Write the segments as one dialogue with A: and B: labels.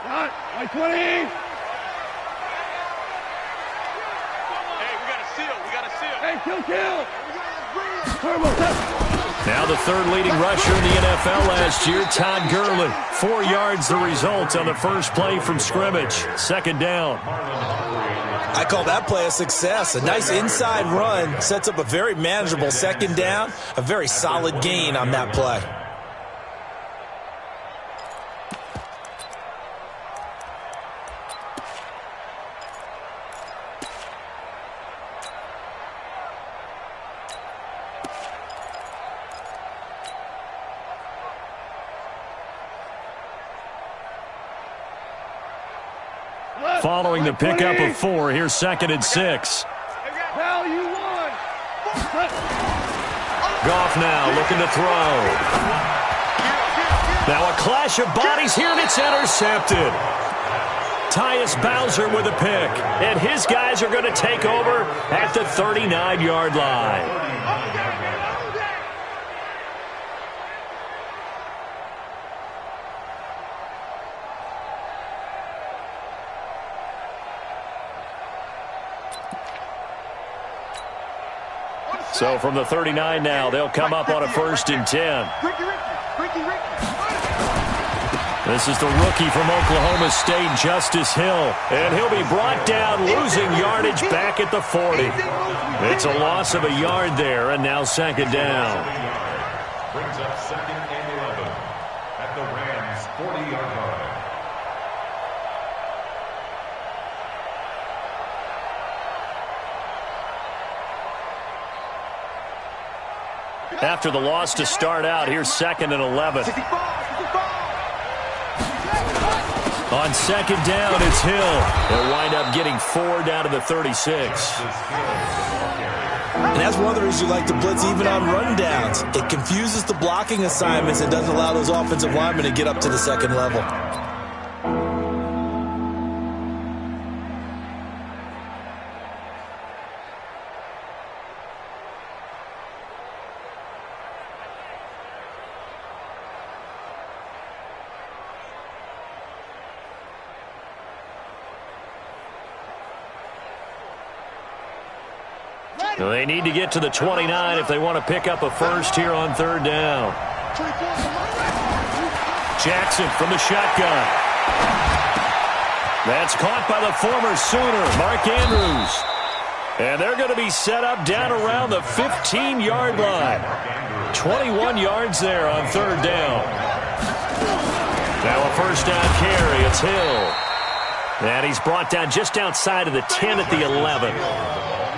A: Like 20. Hey,
B: we got a seal.
A: Hey, kill. Turbo.
C: Now the third leading rusher in the NFL last year, Todd Gurley. 4 yards the result on the first play from scrimmage. Second down.
D: I call that play a success. A nice inside run sets up a very manageable second down. A very solid gain on that play.
C: Following the pickup of 4, here's 2nd and 6.
A: Hell, you won.
C: Goff now looking to throw. Now a clash of bodies here, and it's intercepted. Tyus Bowser with a pick, and his guys are going to take over at the 39-yard line. So from the 39 now, they'll come up on a 1st and 10. This is the rookie from Oklahoma State, Justice Hill. And he'll be brought down, losing yardage back at the 40. It's a loss of a yard there, and now 2nd down.
E: Brings up 2nd and 11 at the Rams' 40-yard line.
C: After the loss to start out, here's 2nd and 11. On 2nd down, it's Hill. They'll wind up getting 4 down to the 36.
D: And that's one of the reasons you like to blitz even on rundowns. It confuses the blocking assignments and doesn't allow those offensive linemen to get up to the 2nd level.
C: They need to get to the 29 if they want to pick up a 1st here on 3rd down. Jackson from the shotgun. That's caught by the former Sooner, Mark Andrews. And they're going to be set up down around the 15-yard line. 21 yards there on 3rd down. Now a 1st down carry. It's Hill. And he's brought down just outside of the 10 at the 11.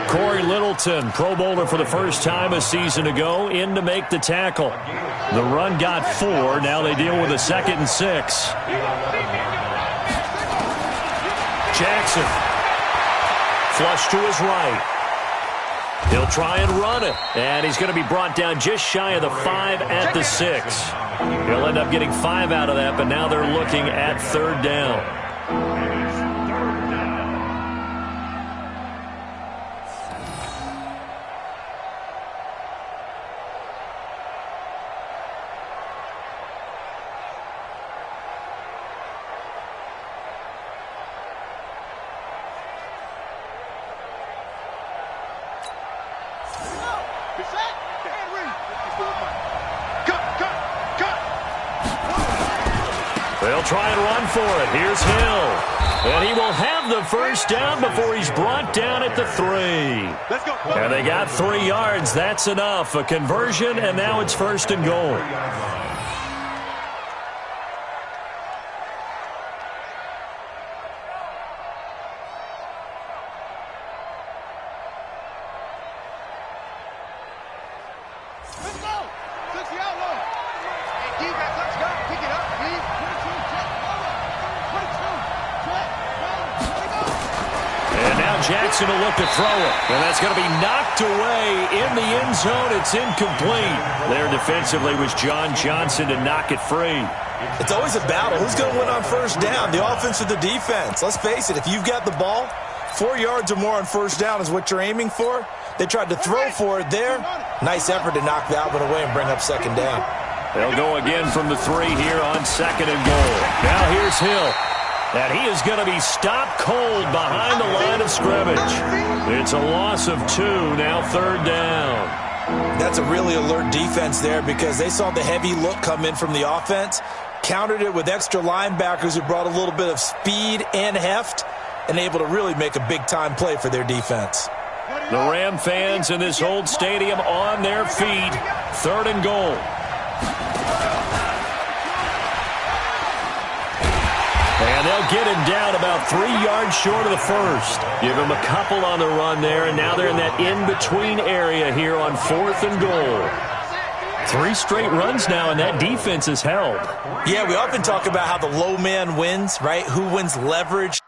C: Corey Littleton, Pro Bowler for the first time a season ago, in to make the tackle. The run got 4. Now they deal with a 2nd and 6. Jackson. Flush to his right. He'll try and run it. And he's going to be brought down just shy of the 5 at the 6. He'll end up getting 5 out of that, but now they're looking at 3rd down. They'll try and run for it. Here's Hill. And he will have the 1st down before he's brought down at the 3.
B: Let's go.
C: And they got 3 yards. That's enough. A conversion, and now it's 1st and goal. Jackson will look to throw it, and that's going to be knocked away in the end zone. It's incomplete. There defensively was John Johnson to knock it free.
D: It's always a battle. Who's going to win on 1st down, the offense or the defense? Let's face it, if you've got the ball, 4 yards or more on 1st down is what you're aiming for. They tried to throw for it there. Nice effort to knock that one away and bring up 2nd down.
C: They'll go again from the 3 here on 2nd and goal. Now here's Hill. And he is going to be stopped cold behind the line of scrimmage. It's a loss of 2, now 3rd down.
D: That's a really alert defense there because they saw the heavy look come in from the offense, countered it with extra linebackers who brought a little bit of speed and heft, and able to really make a big-time play for their defense.
C: The Ram fans in this old stadium on their feet. 3rd and goal. And they'll get him down about 3 yards short of the first. Give him a couple on the run there, and now they're in that in-between area here on 4th and goal. 3 straight runs now, and that defense is held.
D: Yeah, we often talk about how the low man wins, right? Who wins leverage?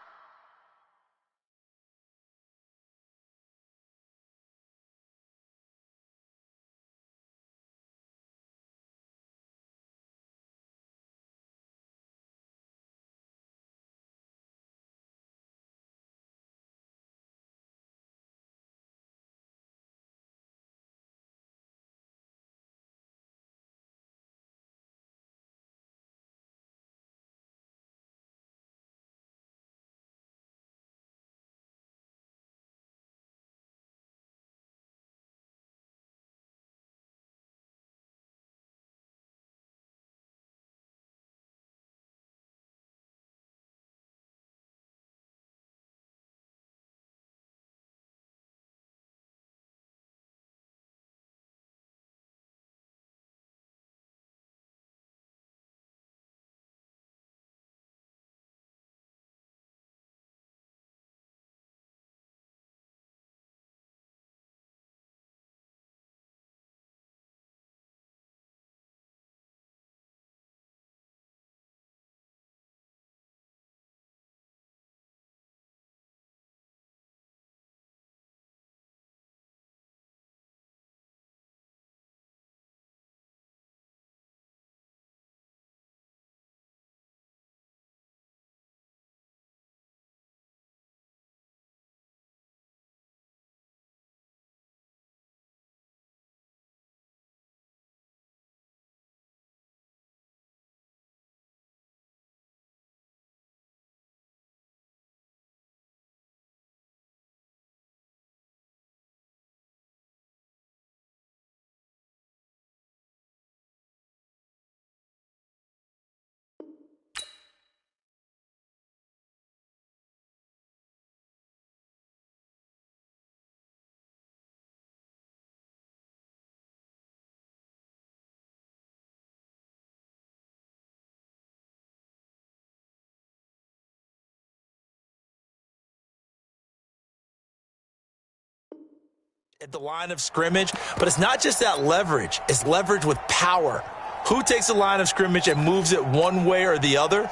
D: At the line of scrimmage, but it's not just that leverage. It's leverage with power. Who takes the line of scrimmage and moves it one way or the other?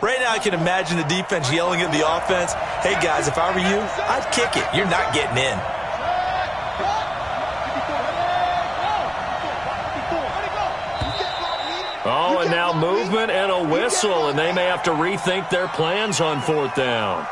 D: Right now, I can imagine the defense yelling at the offense, hey, guys, if I were you, I'd kick it. You're not getting in.
C: Oh, and now movement and a whistle, and they may have to rethink their plans on 4th down.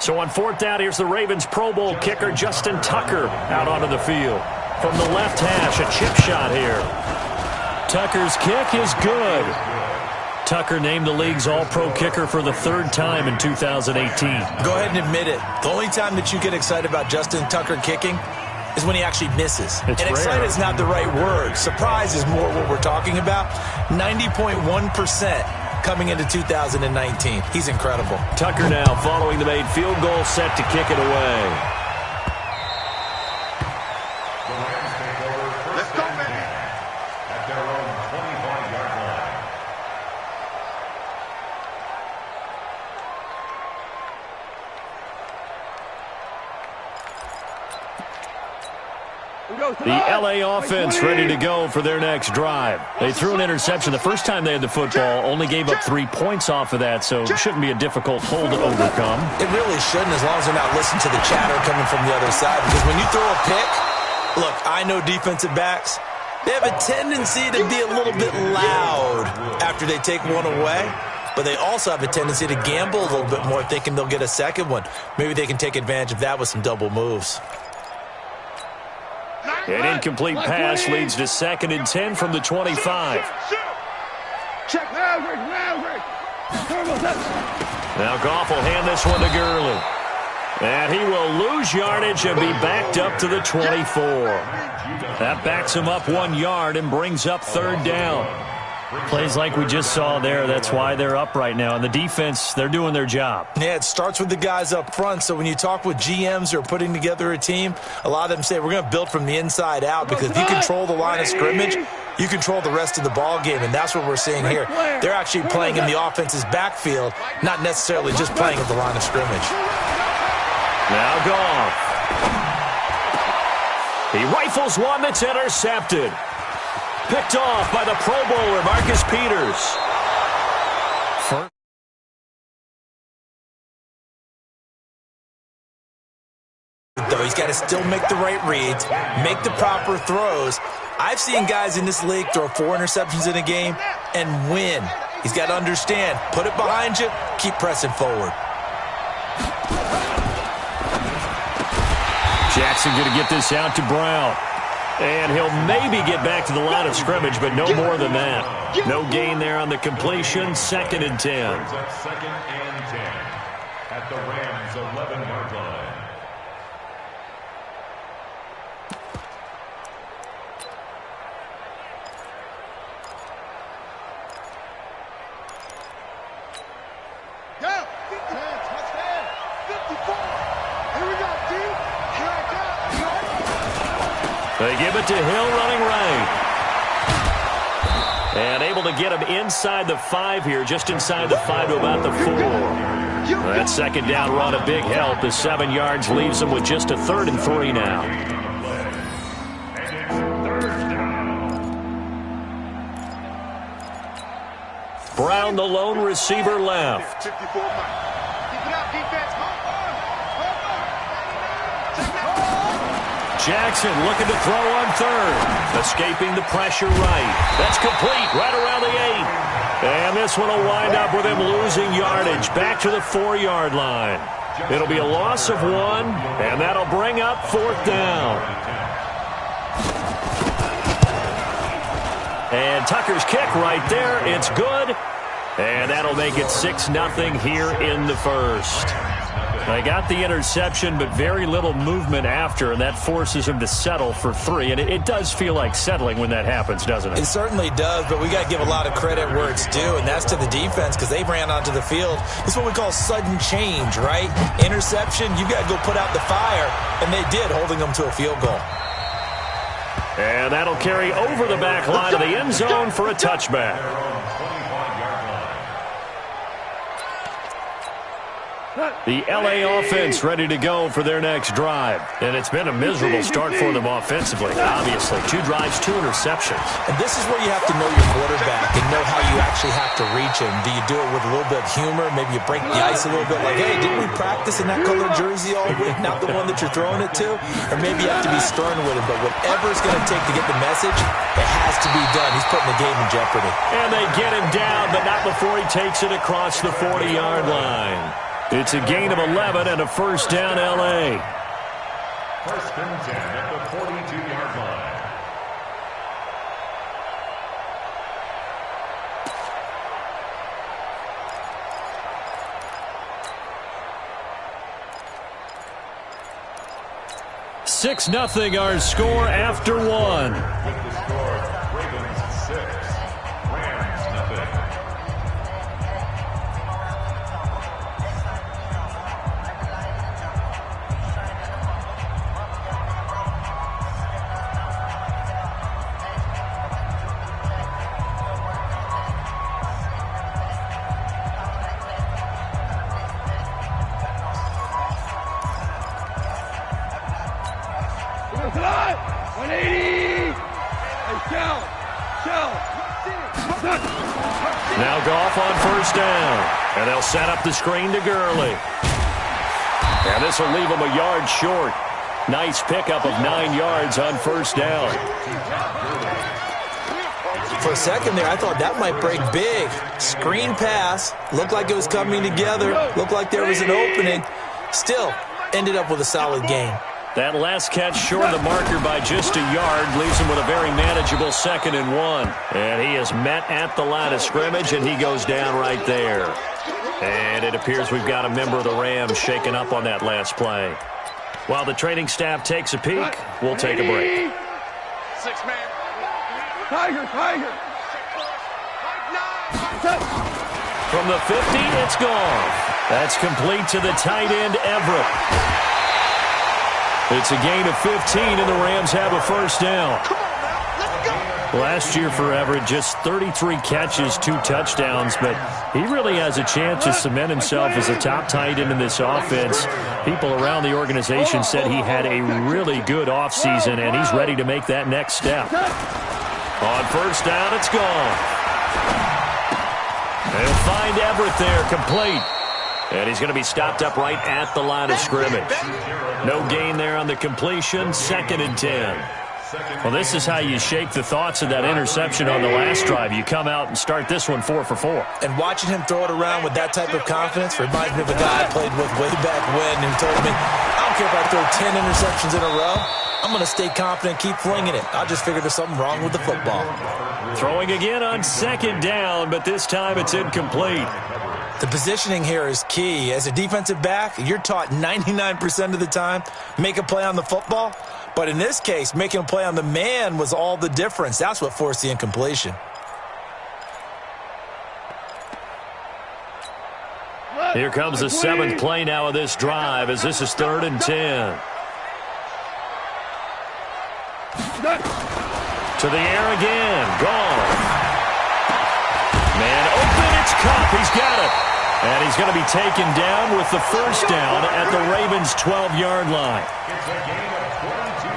C: So on 4th down, here's the Ravens Pro Bowl kicker, Justin Tucker, out onto the field. From the left hash, a chip shot here. Tucker's kick is good. Tucker named the league's all-pro kicker for the 3rd time in 2018.
D: Go ahead and admit it. The only time that you get excited about Justin Tucker kicking is when he actually misses.
C: It's
D: and excited is not the right word. Surprise is more what we're talking about. 90.1%. coming into 2019. He's incredible.
C: Tucker now following the made field goal, set to kick it away.
E: Let's go, baby. At their own 25-yard line.
C: The L.A. offense ready to go for their next drive. They threw an interception the first time they had the football, only gave up 3 points off of that, so it shouldn't be a difficult hole to overcome.
D: It really shouldn't, as long as they're not listening to the chatter coming from the other side, because when you throw a pick, look, I know defensive backs, they have a tendency to be a little bit loud after they take one away. but they also have a tendency to gamble a little bit more, thinking they'll get a second one. Maybe they can take advantage of that with some double moves.
C: An incomplete pass leads to 2nd and 10 from the 25.
A: Check. Maverick.
C: Now Goff will hand this one to Gurley. And he will lose yardage and be backed up to the 24. That backs him up 1 yard and brings up 3rd down.
F: Plays like we just saw there. That's why they're up right now. And the defense, they're doing their job.
D: Yeah, it starts with the guys up front. So when you talk with GMs who are putting together a team, a lot of them say we're going to build from the inside out, because if you control the line of scrimmage, you control the rest of the ball game, and that's what we're seeing here. They're actually playing in the offense's backfield, not necessarily just playing at the line of scrimmage.
C: Now Goff. He rifles one that's intercepted. Picked off by the Pro Bowler, Marcus Peters.
D: Though he's got to still make the right reads, make the proper throws. I've seen guys in this league throw 4 interceptions in a game and win. He's got to understand, put it behind you, keep pressing forward.
C: Jackson going to get this out to Brown. And he'll maybe get back to the line of scrimmage, but no more than that. No gain there on the completion. 2nd and 10.
E: 2nd and 10 at the Rams' 11-yard line.
C: They give it to Hill running right. And able to get him inside the 5 here, just inside the 5 to about the 4. That 2nd down run a big help. The 7 yards leaves them with just a 3rd and 3 now. Brown, the lone receiver, left. Jackson looking to throw on 3rd. Escaping the pressure right. That's complete right around the 8. And this one will wind up with him losing yardage back to the 4-yard line. It'll be a loss of 1, and that'll bring up 4th down. And Tucker's kick right there. It's good. And that'll make it 6-0 here in the 1st. They got the interception, but very little movement after, and that forces him to settle for 3. And it does feel like settling when that happens, doesn't it?
D: It certainly does, but we got to give a lot of credit where it's due, and that's to the defense, because they ran onto the field. It's what we call sudden change, right? Interception, you've got to go put out the fire, and they did, holding them to a field goal.
C: And that'll carry over the back line of the end zone for a touchback. The L.A. offense ready to go for their next drive. And it's been a miserable start for them offensively, obviously. 2 drives, 2 interceptions.
D: And this is where you have to know your quarterback and know how you actually have to reach him. Do you do it with a little bit of humor? Maybe you break the ice a little bit like, hey, didn't we practice in that colored jersey all week? Not the one that you're throwing it to? Or maybe you have to be stern with him. But whatever it's going to take to get the message, it has to be done. He's putting the game in jeopardy.
C: And they get him down, but not before he takes it across the 40-yard line. It's a gain of 11 and a 1st down, L.A.
E: 1st and 10 at the 42-yard line.
C: Six nothing our score after 1.
E: With the score, Ravens 6, Rams nothing.
C: Now Goff on 1st down. And they'll set up the screen to Gurley. And this will leave him a yard short. Nice pickup of 9 yards on 1st down.
D: For a second there, I thought that might break big. Screen pass. Looked like it was coming together. Looked like there was an opening. Still, ended up with a solid gain.
C: That last catch short of the marker by just a yard leaves him with a very manageable 2nd and 1. And he is met at the line of scrimmage, and he goes down right there. And it appears we've got a member of the Rams shaken up on that last play. While the training staff takes a peek, we'll take a break.
B: 6-man.
A: Tiger, Tiger.
C: From the 50, it's gone. That's complete to the tight end, Everett. It's a gain of 15, and the Rams have a first down. Last year for Everett, just 33 catches, 2 touchdowns, but he really has a chance to cement himself as a top tight end in this offense. People around the organization said he had a really good offseason, and he's ready to make that next step. On first down, it's gone. They'll find Everett there, complete. And he's going to be stopped up right at the line of scrimmage. No gain there on the completion, 2nd and 10. Well, this is how you shake the thoughts of that interception on the last drive. You come out and start this one 4 for 4.
D: And watching him throw it around with that type of confidence reminds me of a guy I played with way back when who told me, I don't care if I throw 10 interceptions in a row. I'm going to stay confident, keep flinging it. I just figured there's something wrong with the football.
C: Throwing again on 2nd down, but this time it's incomplete.
D: The positioning here is key. As a defensive back, you're taught 99% of the time, make a play on the football. But in this case, making a play on the man was all the difference. That's what forced the incompletion.
C: Here comes the 7th play now of this drive as this is 3rd and 10. To the air again. Gone. Man open. It's Cup. He's got it. And he's going to be taken down with the first down at the Ravens' 12-yard line.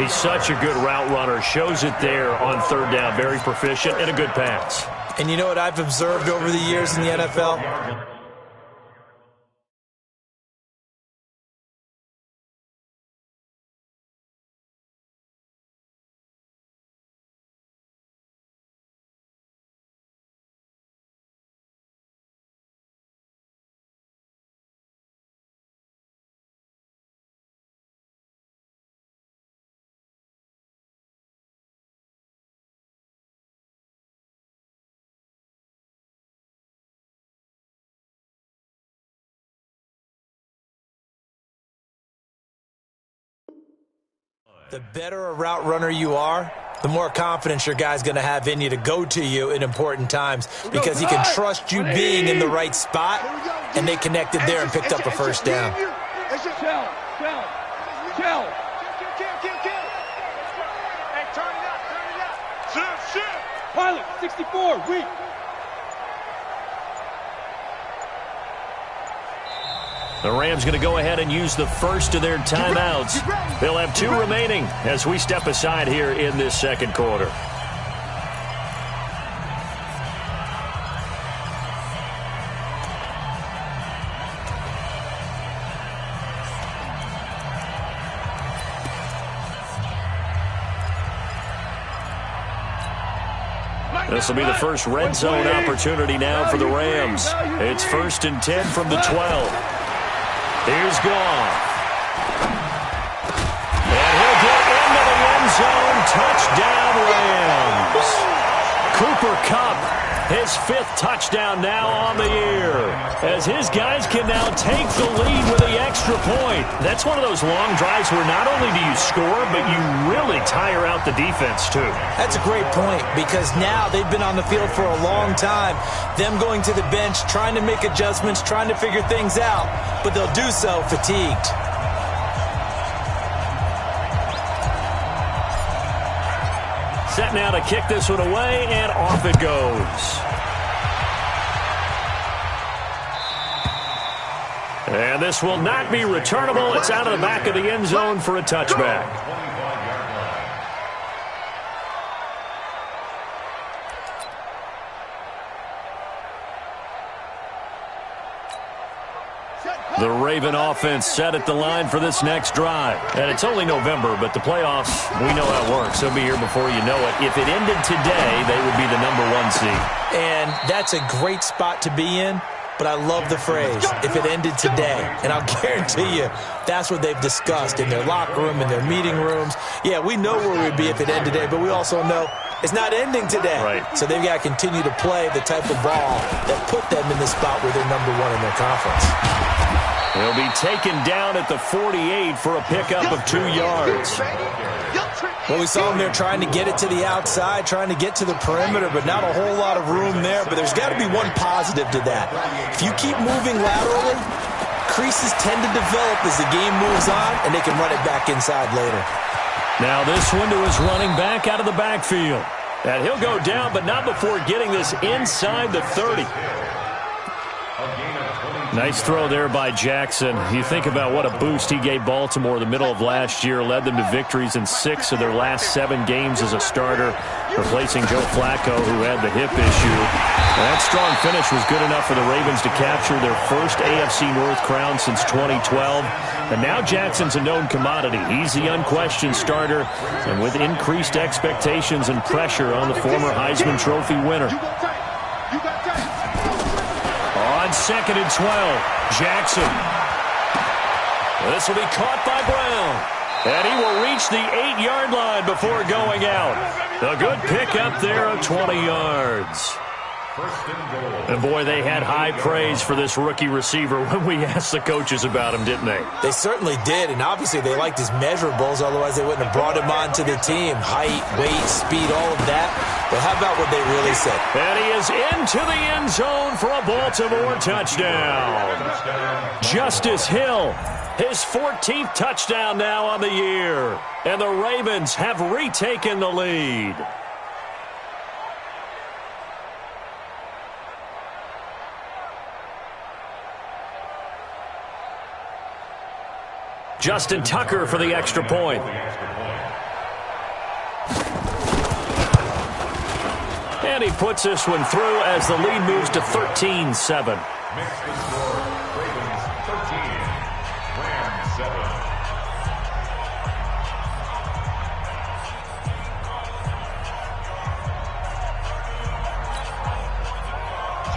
C: He's such a good route runner. Shows it there on 3rd down. Very proficient and a good pass.
D: And you know what I've observed over the years in the NFL? The better a route runner you are, the more confidence your guy's going to have in you to go to you in important times because he can trust you being in the right spot, and they connected there and picked up a first down.
A: Kill.
B: Hey, turn it up. Shoot.
A: Pilot, 64, weak.
C: The Rams going to go ahead and use the first of their timeouts. They'll have 2 remaining as we step aside here in this 2nd quarter. This will be the first red zone opportunity now for the Rams. It's 1st and 10 from the 12. Here's gone. And he'll get into the end zone. Touchdown, Rams. Cooper Kupp, his 5th touchdown now on the year, as his guys can now take the lead with the extra point. That's one of those long drives where not only do you score, but you really tire out the defense, too.
D: That's a great point because now they've been on the field for a long time. Them going to the bench, trying to make adjustments, trying to figure things out, but they'll do so fatigued.
C: Set now to kick this one away, and off it goes. And this will not be returnable. It's out of the back of the end zone for a touchback. The Raven offense set at the line for this next drive. And it's only November, but the playoffs, we know how it works. They'll be here before you know it. If it ended today, they would be the #1 seed.
D: And that's a great spot to be in. But I love the phrase, if it ended today. And I'll guarantee you, that's what they've discussed in their locker room, in their meeting rooms. Yeah, we know where we'd be if it ended today, but we also know it's not ending today.
C: Right.
D: So they've got to continue to play the type of ball that put them in the spot where they're #1 in their conference.
C: He'll be taken down at the 48 for a pickup of 2 yards.
D: Well, we saw him there trying to get it to the outside, trying to get to the perimeter, but not a whole lot of room there. But there's got to be one positive to that. If you keep moving laterally, creases tend to develop as the game moves on, and they can run it back inside later.
C: Now this one to his running back out of the backfield. And he'll go down, but not before getting this inside the 30. Nice throw there by Jackson. You think about what a boost he gave Baltimore the middle of last year, led them to victories in 6 of their last 7 games as a starter, replacing Joe Flacco, who had the hip issue. And that strong finish was good enough for the Ravens to capture their first AFC North crown since 2012. And now Jackson's a known commodity. He's the unquestioned starter, and with increased expectations and pressure on the former Heisman Trophy winner. On 2nd and 12, Jackson. This will be caught by Brown. And he will reach the 8-yard line before going out. A good pickup there of 20 yards. And boy, they had high praise for this rookie receiver when we asked the coaches about him, didn't they?
D: They certainly did, and obviously they liked his measurables, otherwise they wouldn't have brought him onto the team. Height, weight, speed, all of that. But how about what they really said?
C: And he is into the end zone for a Baltimore touchdown. Justice Hill, his 14th touchdown now on the year. And the Ravens have retaken the lead. Justin Tucker for the extra point. And he puts this one through as the lead moves to 13-7.
E: Makes the score Ravens 13, Rams 7.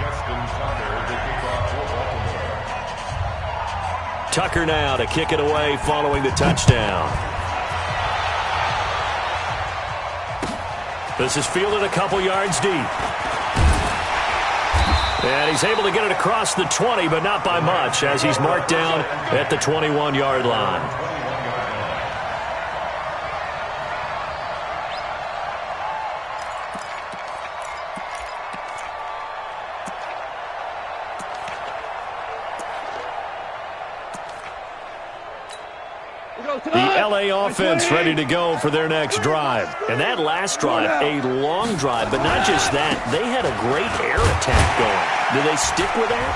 E: Justin Tucker, the kickoff for Baltimore.
C: Tucker now to kick it away following the touchdown. This is fielded a couple yards deep. And he's able to get it across the 20, but not by much, as he's marked down at the 21-yard line. The L.A. offense ready to go for their next drive. And that last drive, a long drive, but not just that. They had a great air attack going. Do they stick with that?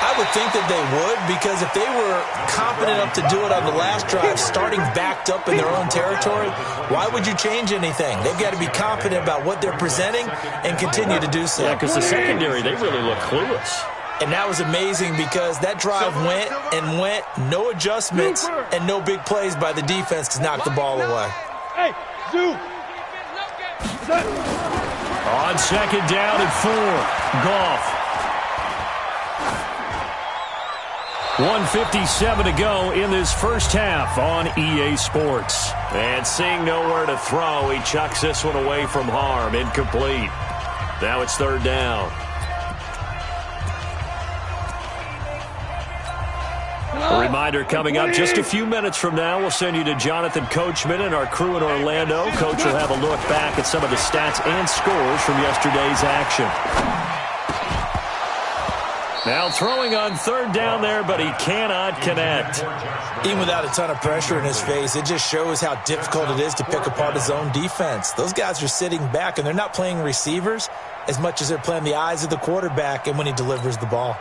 D: I would think that they would, because if they were confident enough to do it on the last drive, starting backed up in their own territory, why would you change anything? They've got to be confident about what they're presenting and continue to do so.
C: Yeah, because the secondary, they really look clueless.
D: And that was amazing because that drive went and went, no adjustments, and no big plays by the defense to knock the ball away.
A: Hey, Zoo.
C: On 2nd down and 4, Goff. 1:57 to go in this first half on EA Sports. And seeing nowhere to throw, he chucks this one away from harm, incomplete. Now it's 3rd down. A reminder coming up just a few minutes from now, we'll send you to Jonathan Coachman and our crew in Orlando. Coach will have a look back at some of the stats and scores from yesterday's action. Now throwing on 3rd down there, but he cannot connect.
D: Even without a ton of pressure in his face, it just shows how difficult it is to pick apart his own defense. Those guys are sitting back, and they're not playing receivers as much as they're playing the eyes of the quarterback and when he delivers the ball.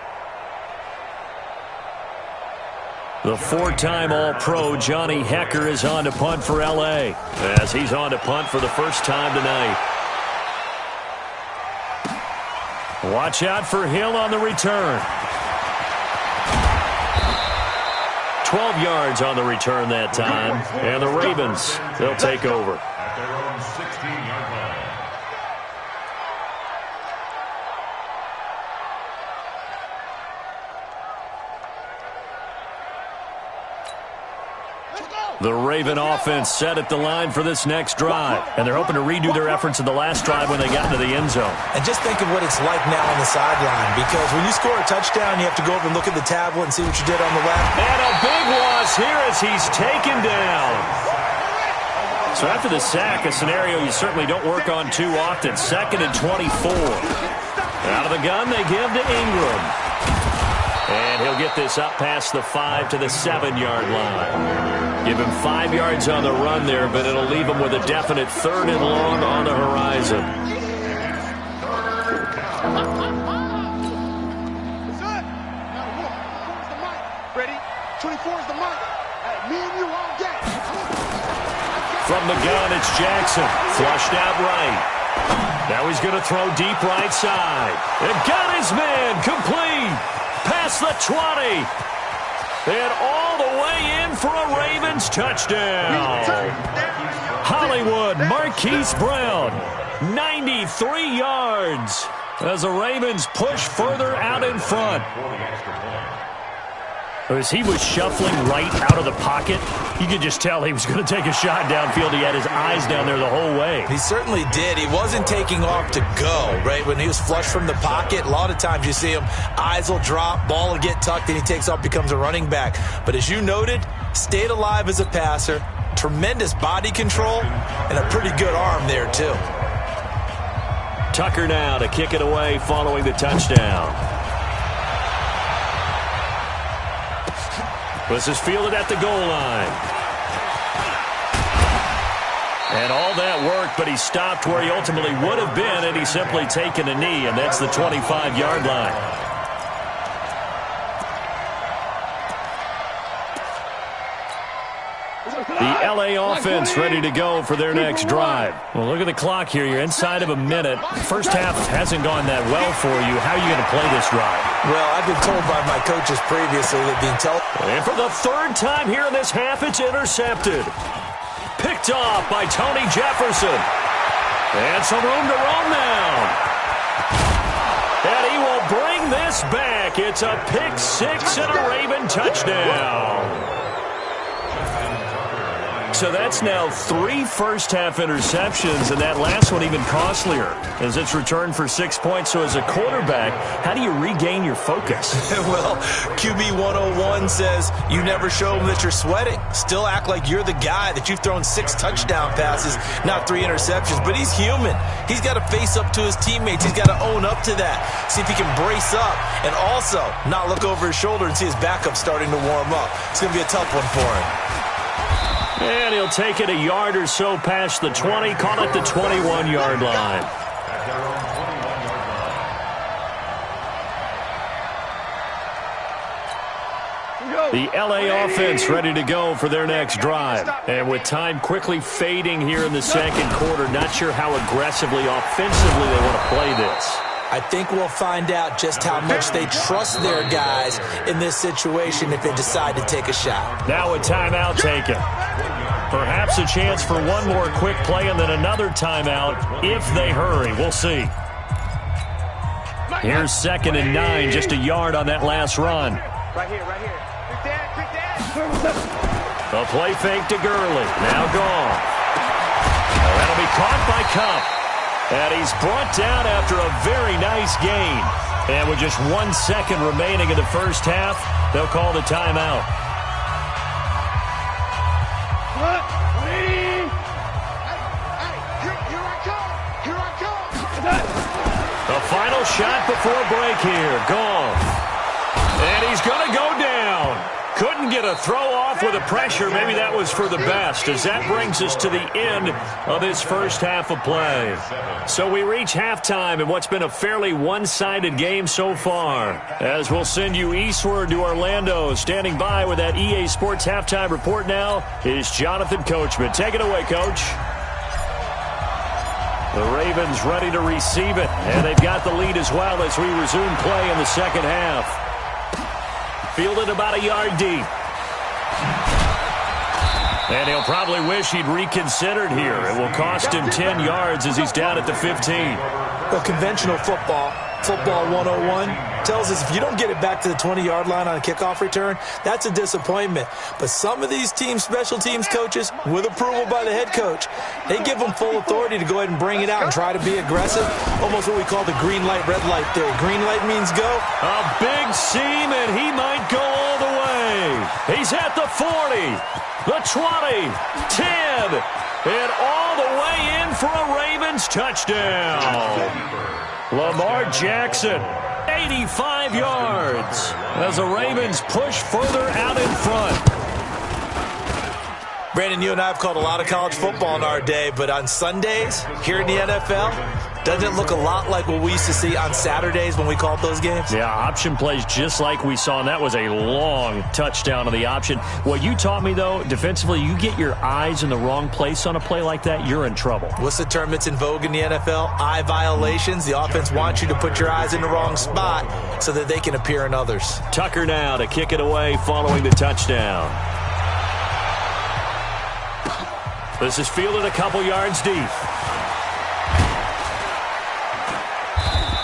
C: The 4-time All-Pro Johnny Hecker is on to punt for L.A. as he's on to punt for the first time tonight. Watch out for Hill on the return. 12 yards on the return that time. And the Ravens, they'll take over.
E: At their own 16-yard line.
C: The Raven offense set at the line for this next drive. And they're hoping to redo their efforts in the last drive when they got into the end zone.
D: And just think of what it's like now on the sideline, because when you score a touchdown, you have to go over and look at the tablet and see what you did on the left.
C: And a big loss here as he's taken down. So after the sack, a scenario you certainly don't work on too often. 2nd and 24. Out of the gun, they give to Ingram. And he'll get this up past the 5 to the 7-yard line. Give him 5 yards on the run there, but it'll leave him with a definite 3rd and long on the horizon.
B: Ready? 24 is the mark. Me and you all get.
C: From the gun, it's Jackson. Flushed out right. Now he's going to throw deep right side. And got his man complete. Past the 20. And all the way in for a Ravens touchdown. Hollywood Marquise Brown, 93 yards as the Ravens push further out in front. As he was shuffling right out of the pocket, you could just tell he was going to take a shot downfield. He had his eyes down there the whole way.
D: He certainly did. He wasn't taking off to go, right? When he was flushed from the pocket, a lot of times you see him, eyes will drop, ball will get tucked, and he takes off, becomes a running back. But as you noted, stayed alive as a passer, tremendous body control, and a pretty good arm there, too.
C: Tucker now to kick it away following the touchdown. This is fielded at the goal line. And all that worked, but he stopped where he ultimately would have been had he simply taken a knee, and that's the 25-yard line. The L.A. offense ready to go for their next drive. Well, look at the clock here. You're inside of a minute. First half hasn't gone that well for you. How are you going to play this drive?
D: Well, I've been told by my coaches previously that the
C: And for the 3rd time here in this half, it's intercepted. Picked off by Tony Jefferson. And some room to roam now. And he will bring this back. It's a pick 6 and a Raven touchdown. So that's now 3 first-half interceptions, and that last one even costlier as it's returned for 6 points. So as a quarterback, how do you regain your focus?
D: Well, QB 101 says you never show them that you're sweating. Still act like you're the guy, that you've thrown 6 touchdown passes, not 3 interceptions. But he's human. He's got to face up to his teammates. He's got to own up to that. See if he can brace up and also not look over his shoulder and see his backup starting to warm up. It's going to be a tough one for him.
C: And he'll take it a yard or so past the 20, call it the 21-yard line. The L.A. offense ready to go for their next drive. And with time quickly fading here in the second quarter, not sure how aggressively, offensively they want to play this.
D: I think we'll find out just how much they trust their guys in this situation if they decide to take a shot.
C: Now a timeout taken. Perhaps a chance for one more quick play and then another timeout if they hurry. We'll see. Here's 2nd and 9, just a yard on that last run.
B: Right here, right here. Quick dad.
C: A play fake to Gurley. Now gone. That'll be caught by Cup. And he's brought down after a very nice gain. And with just 1 second remaining in the first half, they'll call the timeout. The final shot before break here. Gone. And he's going to go down. Couldn't get a throw off with the pressure. Maybe that was for the best, as that brings us to the end of this first half of play. So we reach halftime in what's been a fairly one-sided game so far. As we'll send you eastward to Orlando. Standing by with that EA Sports halftime report now is Jonathan Coachman. Take it away, Coach. The Ravens ready to receive it, and they've got the lead as well as we resume play in the second half. Fielded about a yard deep.
F: And he'll probably wish he'd reconsidered here. It will cost him 10 yards as he's down at the 15.
D: Well, conventional football 101, tells us if you don't get it back to the 20-yard line on a kickoff return, that's a disappointment. But some of these special teams coaches, with approval by the head coach, they give them full authority to go ahead and bring it out and try to be aggressive. Almost what we call the green light, red light theory. Green light means go.
F: A big seam, and he might go all the way. He's at the 40, the 20, 10, and all the way in for a Ravens touchdown. Lamar Jackson, 85 yards as the Ravens push further out in front.
D: Brandon, you and I have called a lot of college football in our day, but on Sundays here in the NFL, doesn't it look a lot like what we used to see on Saturdays when we called those games?
F: Yeah, option plays just like we saw, and that was a long touchdown on the option. What you taught me, though, defensively, you get your eyes in the wrong place on a play like that, you're in trouble.
D: What's the term that's in vogue in the NFL? Eye violations. The offense wants you to put your eyes in the wrong spot so that they can appear in others.
F: Tucker now to kick it away following the touchdown. This is fielded a couple yards deep.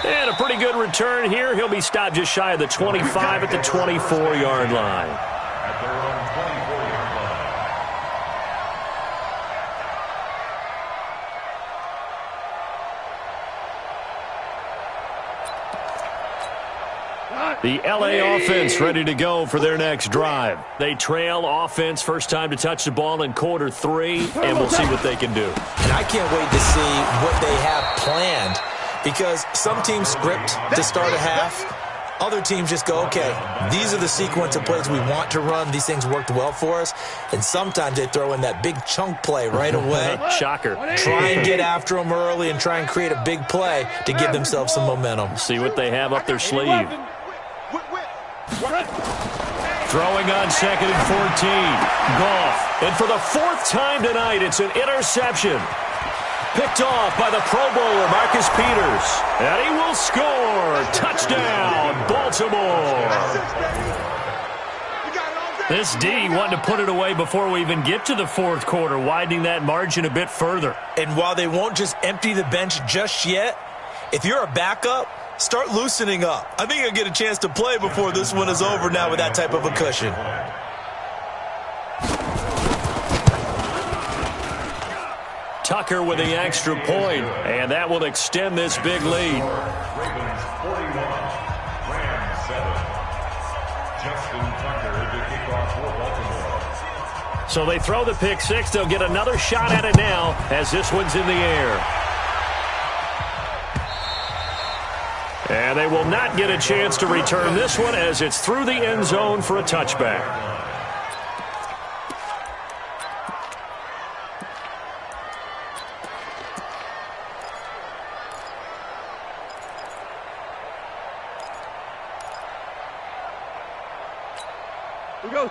F: And a pretty good return here. He'll be stopped just shy of the 25 at the 24-yard line.
E: At their own 24-yard line.
F: The LA offense ready to go for their next drive. They trail offense, first time to touch the ball in quarter 3, and we'll see what they can do.
D: And I can't wait to see what they have planned, because some teams script to start a half. Other teams just go, okay, these are the sequence of plays we want to run. These things worked well for us. And sometimes they throw in that big chunk play right away.
F: Shocker.
D: Try and get after them early and try and create a big play to give themselves some momentum.
F: See what they have up their sleeve. Throwing on second and 14. Goff. And for the 4th time tonight, it's an interception. Picked off by the Pro Bowler, Marcus Peters. And he will score. Touchdown, Baltimore. This D wanting to put it away before we even get to the 4th quarter, widening that margin a bit further.
D: And while they won't just empty the bench just yet, if you're a backup, start loosening up. I think you'll get a chance to play before this one is over now with that type of a cushion.
F: Tucker with the extra point, and that will extend this big lead.
E: Ravens 41, Rams 7. Justin Tucker to kick off for Baltimore.
F: So they throw the pick 6. They'll get another shot at it now as this one's in the air. And they will not get a chance to return this one as it's through the end zone for a touchback.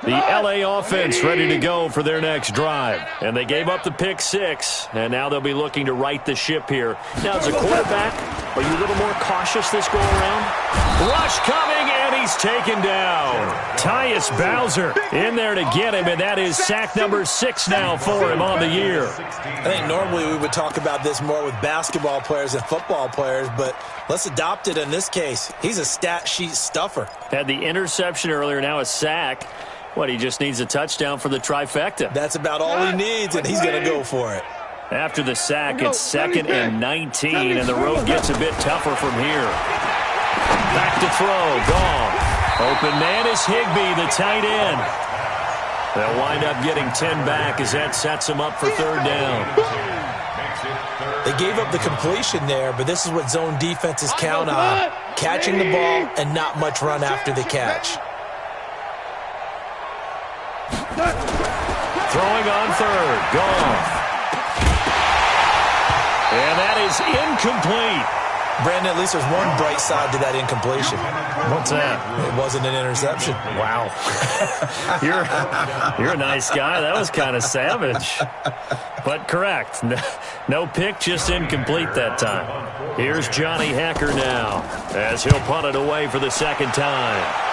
F: The LA offense ready to go for their next drive. And they gave up the pick 6, and now they'll be looking to right the ship here. Now, as a quarterback, are you a little more cautious this go-around? Rush coming, and he's taken down. Tyus Bowser in there to get him, and that is sack number 6 now for him on the year.
D: I think normally we would talk about this more with basketball players and football players, but let's adopt it in this case. He's a stat sheet stuffer.
F: Had the interception earlier, now a sack. What, he just needs a touchdown for the trifecta.
D: That's about all he needs, and he's going to go for it.
F: After the sack, it's 2nd and 19, and the road gets a bit tougher from here. Back to throw, Goff. Open man is Higbee, the tight end. They'll wind up getting 10 back as that sets them up for 3rd down.
D: They gave up the completion there, but this is what zone defenses count on. Catching the ball and not much run after the catch.
F: Throwing on 3rd, Goff. And that is incomplete.
D: Brandon, at least there's one bright side to that incompletion.
F: What's that?
D: It wasn't an interception.
F: Wow. You're a nice guy. That was kind of savage. But correct. No pick, just incomplete that time. Here's Johnny Hacker now as he'll punt it away for the 2nd time.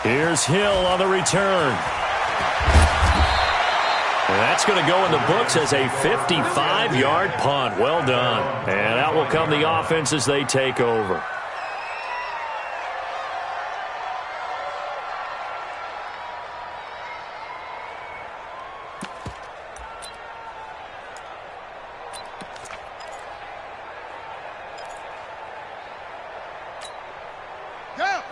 F: Here's Hill on the return. And that's going to go in the books as a 55-yard punt. Well done. And out will come the offense as they take over.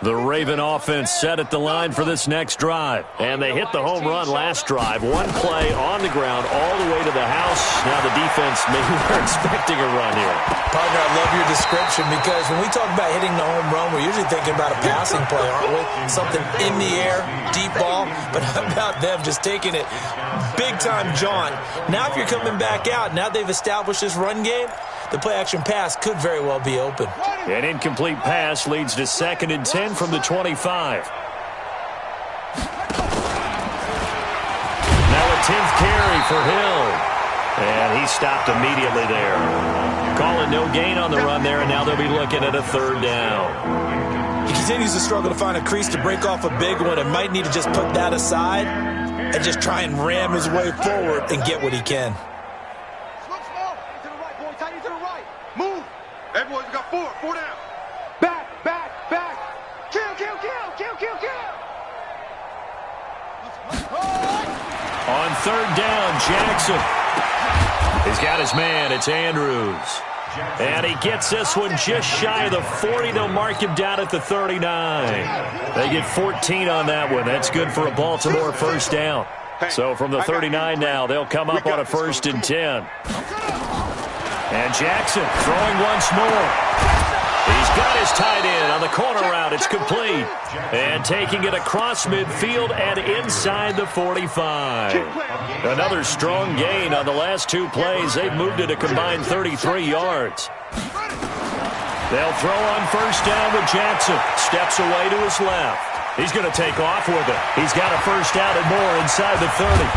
F: The Raven offense set at the line for this next drive. And they hit the home run last drive. One play on the ground all the way to the house. Now the defense, maybe we're expecting a run here.
D: Partner, I love your description because when we talk about hitting the home run, we're usually thinking about a passing play, aren't we? Something in the air, deep ball. But how about them just taking it big-time jaunt? Now if you're coming back out, now they've established this run game, the play-action pass could very well be open.
F: An incomplete pass leads to 2nd and 10 from the 25. Now a 10th carry for Hill. And he stopped immediately there. Calling no gain on the run there, and now they'll be looking at a 3rd down.
D: He continues to struggle to find a crease to break off a big one and might need to just put that aside and just try and ram his way forward and get what he can.
B: Move. Everyone's got 4 down. Back. Kill.
F: On 3rd down, Jackson. He's got his man. It's Andrews. And he gets this one just shy of the 40. They'll mark him down at the 39. They get 14 on that one. That's good for a Baltimore 1st down. So from the 39 now, they'll come up on a 1st and 10. And Jackson throwing once more. He's got his tight end on the corner route. It's complete. And taking it across midfield and inside the 45. Another strong gain on the last 2 plays. They've moved it a combined 33 yards. They'll throw on 1st down with Jackson. Steps away to his left. He's going to take off with it. He's got a 1st down and more inside the 30.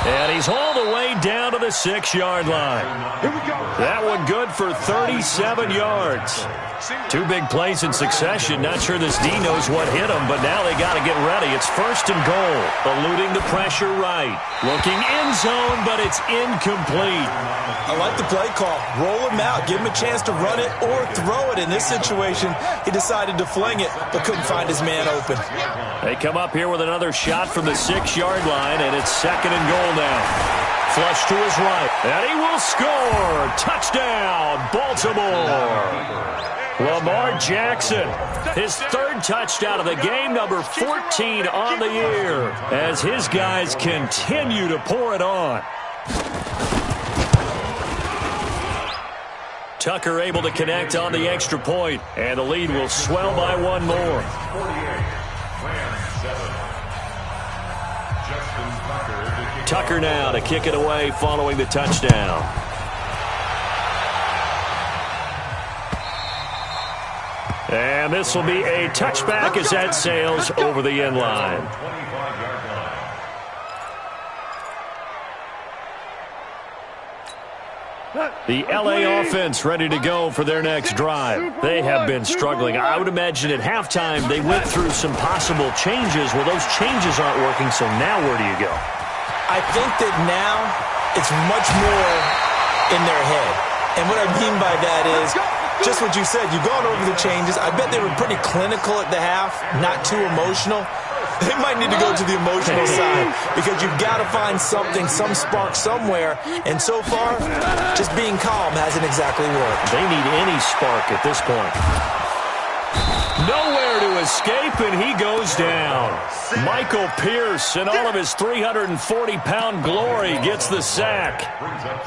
F: And he's all the way down to the 6-yard line.
B: Here we go.
F: That one good for 37 yards. 2 big plays in succession. Not sure this D knows what hit him, but now they got to get ready. It's 1st and goal. Eluding the pressure right. Looking end zone, but it's incomplete.
D: I like the play call. Roll him out. Give him a chance to run it or throw it. In this situation, he decided to fling it, but couldn't find his man open.
F: They come up here with another shot from the 6-yard line, and it's 2nd and goal now. Flush to his right, and he will score. Touchdown, Baltimore. Lamar Jackson, his 3rd touchdown of the game, number 14 on the year, as his guys continue to pour it on. Tucker able to connect on the extra point, and the lead will swell by 1 more. Tucker now to kick it away following the touchdown. And this will be a touchback as that sails over the end line. The LA offense ready to go for their next drive. They have been struggling. I would imagine at halftime they went through some possible changes. Well, those changes aren't working, so now where do you go?
D: I think that now it's much more in their head. And what I mean by that is just what you said. You've gone over the changes. I bet they were pretty clinical at the half, not too emotional. They might need to go to the emotional side because you've got to find something, some spark somewhere. And so far, just being calm hasn't exactly worked.
F: They need any spark at this point. Nowhere to escape, and he goes down. Michael Pierce, in all of his 340-pound glory, gets the sack.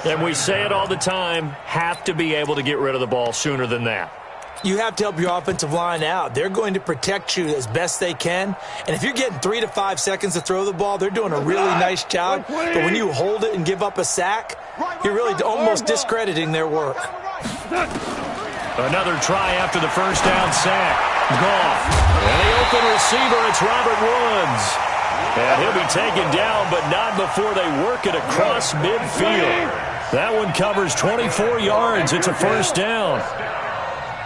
F: And we say it all the time, have to be able to get rid of the ball sooner than that.
D: You have to help your offensive line out. They're going to protect you as best they can. And if you're getting 3 to 5 seconds to throw the ball, they're doing a really nice job. But when you hold it and give up a sack, you're really almost discrediting their work.
F: Another try after the 1st down sack. Goff. And the open receiver, it's Robert Woods. And he'll be taken down, but not before they work it across midfield. That one covers 24 yards. It's a 1st down.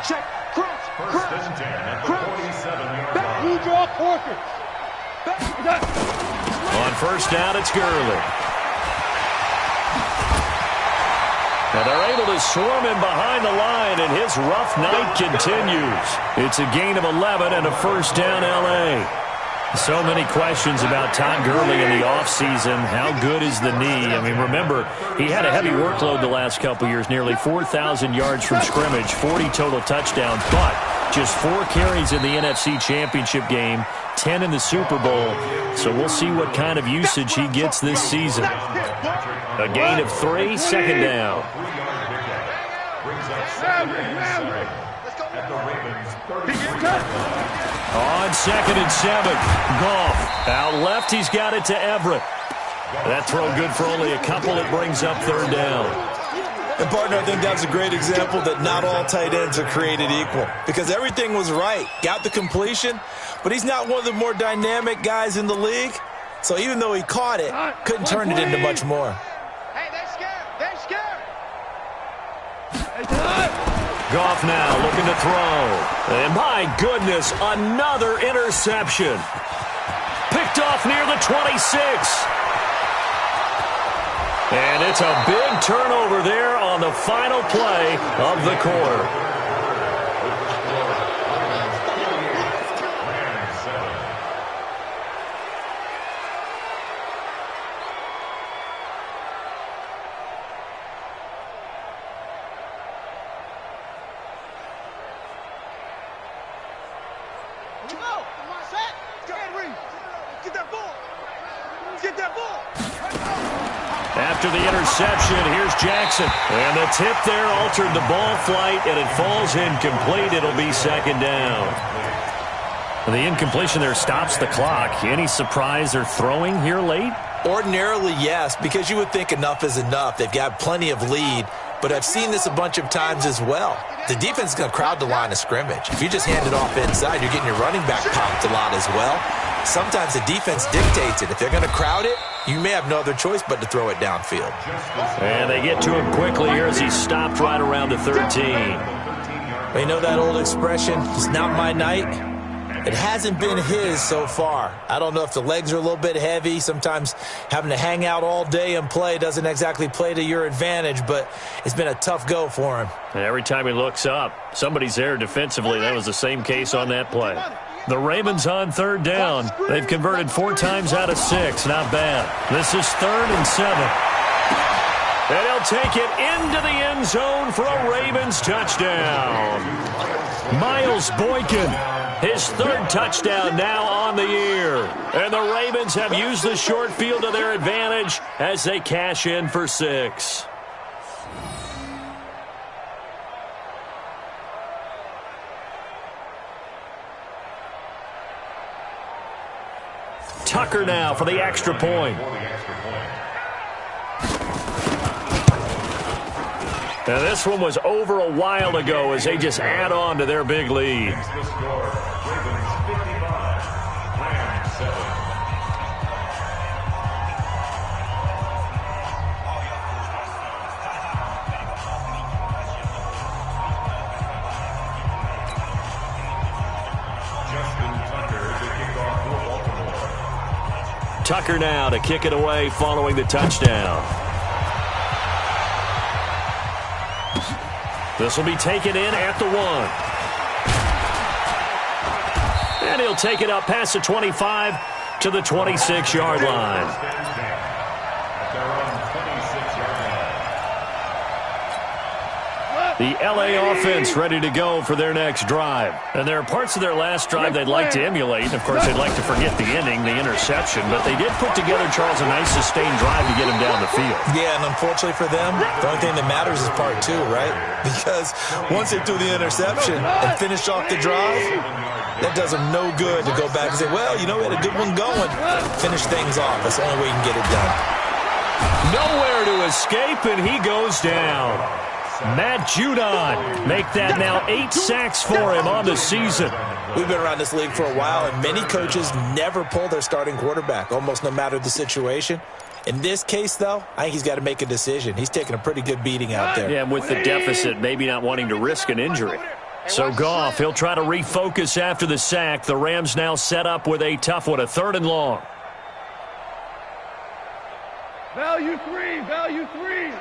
B: Check. Crunch.
A: Blue draw Corker.
F: On first down, it's Gurley. And they're able to swarm him behind the line, and his rough night continues. It's a gain of 11 and a first down, L.A. So many questions about Todd Gurley in the offseason. How good is the knee? I mean, remember, he had a heavy workload the last couple years, nearly 4,000 yards from scrimmage, 40 total touchdowns, but just 4 carries in the NFC Championship game, 10 in the Super Bowl. So we'll see what kind of usage he gets this season. A gain of 3, second down. On second and 7, Goff out left. He's got it to Everett. That throw good for only a couple. It brings up third down.
D: And, partner, I think that's a great example that not all tight ends are created equal, because everything was right. Got the completion, but he's not one of the more dynamic guys in the league. So even though he caught it, couldn't turn it into much more.
B: Hey, they're scared. They're scared.
F: Goff now looking to throw. And my goodness, another interception. Picked off near the 26. And it's a big turnover there on the final play of the quarter. After the interception, here's Jackson. And the tip there altered the ball flight, and it falls incomplete. It'll be second down. And the incompletion there stops the clock. Any surprise they're throwing here late?
D: Ordinarily, yes, because you would think enough is enough. They've got plenty of lead, but I've seen this a bunch of times as well. The defense is going to crowd the line of scrimmage. If you just hand it off inside, you're getting your running back popped a lot as well. Sometimes the defense dictates it. If they're going to crowd it, you may have no other choice but to throw it downfield.
F: And they get to him quickly here as he stopped right around the 13.
D: Well, you know that old expression, it's not my night? It hasn't been his so far. I don't know if the legs are a little bit heavy. Sometimes having to hang out all day and play doesn't exactly play to your advantage, but it's been a tough go for him.
F: And every time he looks up, somebody's there defensively. That was the same case on that play. The Ravens on third down. They've converted 4 times out of 6. Not bad. This is 3rd and 7. And he'll take it into the end zone for a Ravens touchdown. Miles Boykin, his 3rd touchdown now on the year. And the Ravens have used the short field to their advantage as they cash in for 6. Tucker now for the extra point. Now this one was over a while ago as they just add on to their big lead. Tucker now to kick it away following the touchdown. This will be taken in at the 1. And he'll take it up past the 25 to the 26-yard line. The L.A. offense ready to go for their next drive. And there are parts of their last drive they'd like to emulate. Of course, they'd like to forget the ending, the interception. But they did put together, Charles, a nice sustained drive to get him down the field.
D: Yeah, and unfortunately for them, the only thing that matters is part 2, right? Because once they threw the interception and finished off the drive, that does them no good to go back and say, well, you know, we had a good one going. Finish things off. That's the only way you can get it done.
F: Nowhere to escape, and he goes down. Matt Judon make that now 8 sacks for him on the season.
D: We've been around this league for a while, and many coaches never pull their starting quarterback, almost no matter the situation. In this case, though, I think he's got to make a decision. He's taking a pretty good beating out there.
F: Yeah, and with the deficit, maybe not wanting to risk an injury. So Goff, he'll try to refocus after the sack. The Rams now set up with a tough one, a 3rd and long.
A: Value three. Value three.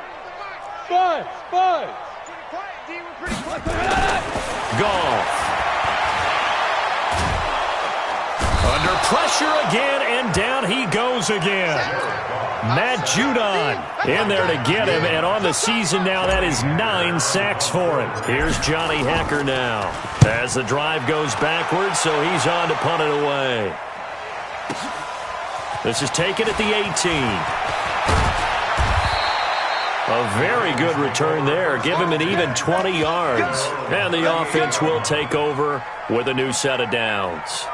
A: Five. Five.
F: Goff. Under pressure again, and down he goes again. Matt Judon in there to get him, and on the season now, that is 9 sacks for him. Here's Johnny Hecker now as the drive goes backwards, so he's on to punt it away. This is taken at the 18. A very good return there. Give him an even 20 yards. And the offense will take over with a new set of downs.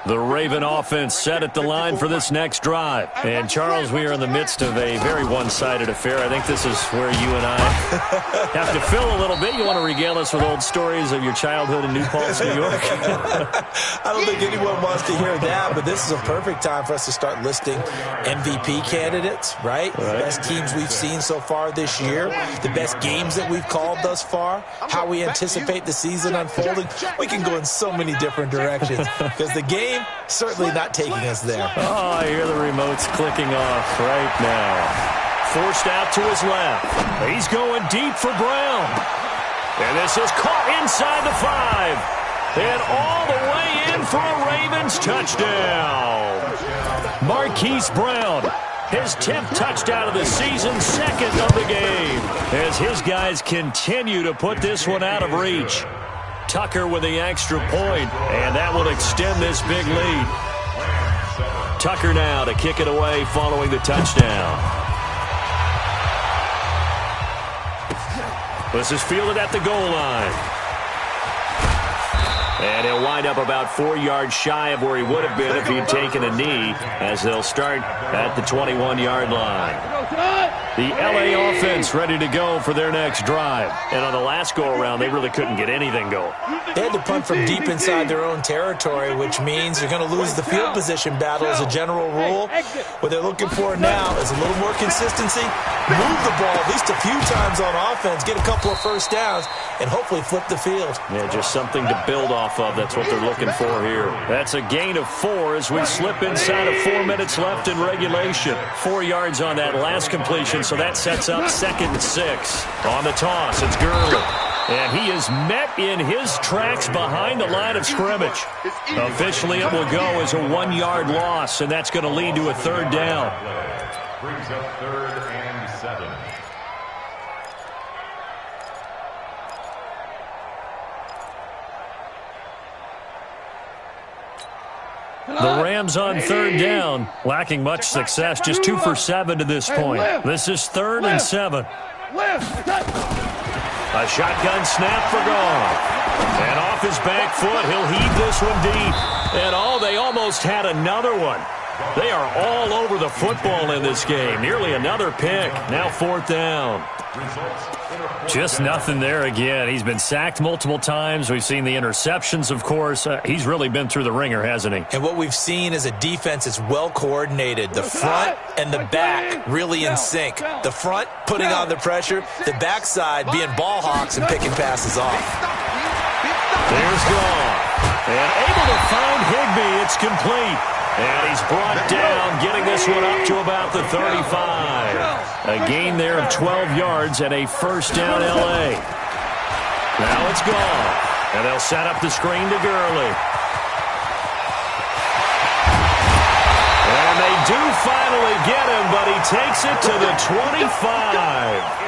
F: The Raven offense set at the line for this next drive. And, Charles, we are in the midst of a very one-sided affair. I think this is where you and I have to fill a little bit. You want to regale us with old stories of your childhood in New Paltz, New York?
D: I don't think anyone wants to hear that, but this is a perfect time for us to start listing MVP candidates, right? The best teams we've seen so far this year, the best games that we've called thus far, how we anticipate the season unfolding. We can go in so many different directions because the game certainly not taking us there.
F: Oh, I hear the remotes clicking off right now. Forced out to his left. He's going deep for Brown. And this is caught inside the 5. And all the way in for a Ravens touchdown. Marquise Brown, his 10th touchdown of the season, 2nd of the game, as his guys continue to put this one out of reach. Tucker with the extra point, and that will extend this big lead. Tucker now to kick it away following the touchdown. This is fielded at the goal line. And he'll wind up about 4 yards shy of where he would have been if he'd taken a knee, as they'll start at the 21-yard line. The LA offense ready to go for their next drive. And on the last go-around, they really couldn't get anything going.
D: They had to punt from deep inside their own territory, which means they're going to lose the field position battle as a general rule. What they're looking for now is a little more consistency, move the ball at least a few times on offense, get a couple of first downs, and hopefully flip the field.
F: Yeah, just something to build off of. That's what they're looking for here. That's a gain of 4 as we slip inside of 4 minutes left in regulation. 4 yards on that last completion, so that sets up 2nd and 6. On the toss, it's Gurley. And he is met in his tracks behind the line of scrimmage. Officially, it will go as a 1-yard loss, and that's going to lead to a 3rd down.
E: Brings up 3rd and 7.
F: The Rams on 3rd down, lacking much success, just 2 for 7 to this point. This is 3rd and 7. A shotgun snap for Goff. And off his back foot, he'll heave this one deep. And they almost had another one. They are all over the football in this game. Nearly another pick. Now 4th down. Just nothing there again. He's been sacked multiple times. We've seen the interceptions, of course. He's really been through the ringer, hasn't he?
D: And what we've seen is a defense that's well coordinated. The front and the back really in sync. The front putting on the pressure. The backside being ball hawks and picking passes off.
F: There's Goff. And able to find Higbee. It's complete. And he's brought down, getting this one up to about the 35. A gain there of 12 yards and a 1st down L.A. Now it's Goff. And they'll set up the screen to Gurley. And they do finally get him, but he takes it to the 25.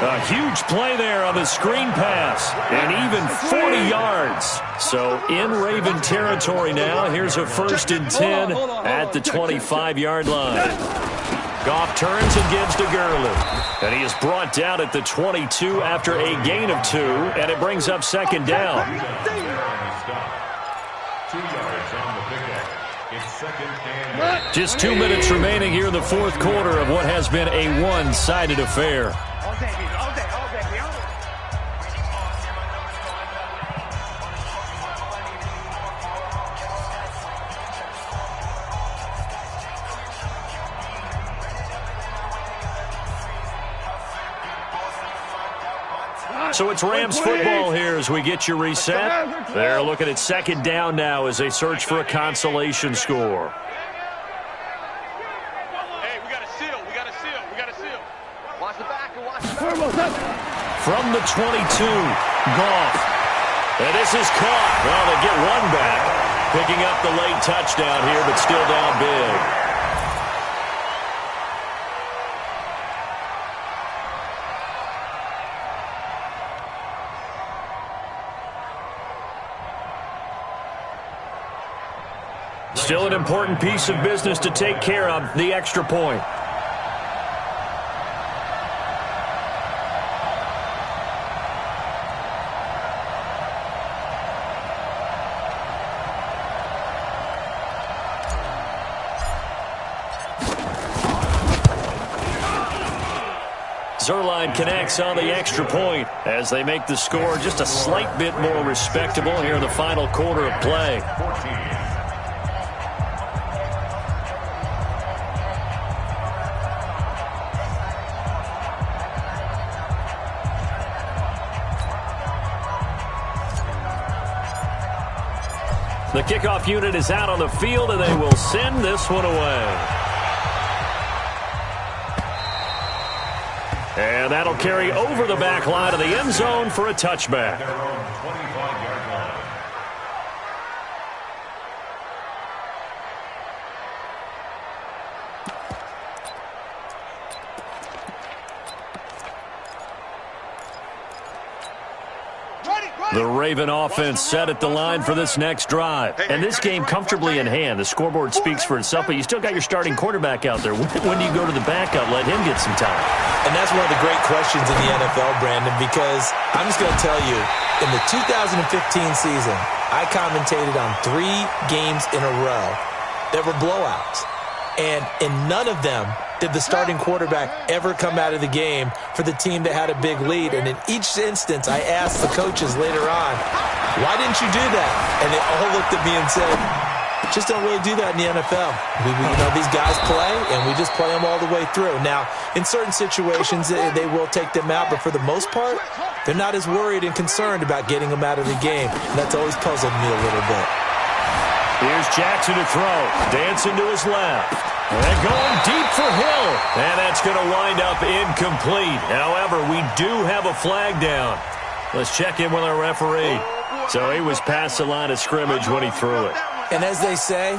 F: A huge play there on the screen pass, and even 40 yards. So in Raven territory now. Here's a 1st and 10 at the 25-yard line. Goff turns and gives to Gurley. And he is brought down at the 22 after a gain of 2, and it brings up 2nd down.
E: 2 yards on the pickup. It's 2nd and...
F: Just 2 minutes remaining here in the 4th quarter of what has been a one-sided affair. So it's Rams football here as we get you reset. They're looking at second down now as they search for a consolation score.
A: Hey, we got to seal. We got to seal. We got to seal. Watch the back and watch the back.
F: From the 22, Goff. And this is caught. Well, they get one back. Picking up the late touchdown here, but still down big. Still an important piece of business to take care of, the extra point. Zerline connects on the extra point as they make the score just a slight bit more respectable here in the final quarter of play. The kickoff unit is out on the field, and they will send this one away. And that'll carry over the back line of the end zone for a touchback.
E: Their own 25-yard line.
F: The Raven offense set at the line for this next drive. And this game comfortably in hand. The scoreboard speaks for itself, but you still got your starting quarterback out there. When do you go to the backup? Let him get some time.
D: And that's one of the great questions in the NFL, Brandon, because I'm just going to tell you, in the 2015 season, I commentated on 3 games in a row that were blowouts. And in none of them did the starting quarterback ever come out of the game for the team that had a big lead. And in each instance, I asked the coaches later on, why didn't you do that? And they all looked at me and said, just don't really do that in the NFL. These guys play, and we just play them all the way through. Now, in certain situations, they will take them out, but for the most part, they're not as worried and concerned about getting them out of the game. And that's always puzzled me a little bit.
F: Here's Jackson to throw. Dancing to his left. And going deep for Hill. And that's going to wind up incomplete. However, we do have a flag down. Let's check in with our referee. So he was past the line of scrimmage when he threw it.
D: And as they say,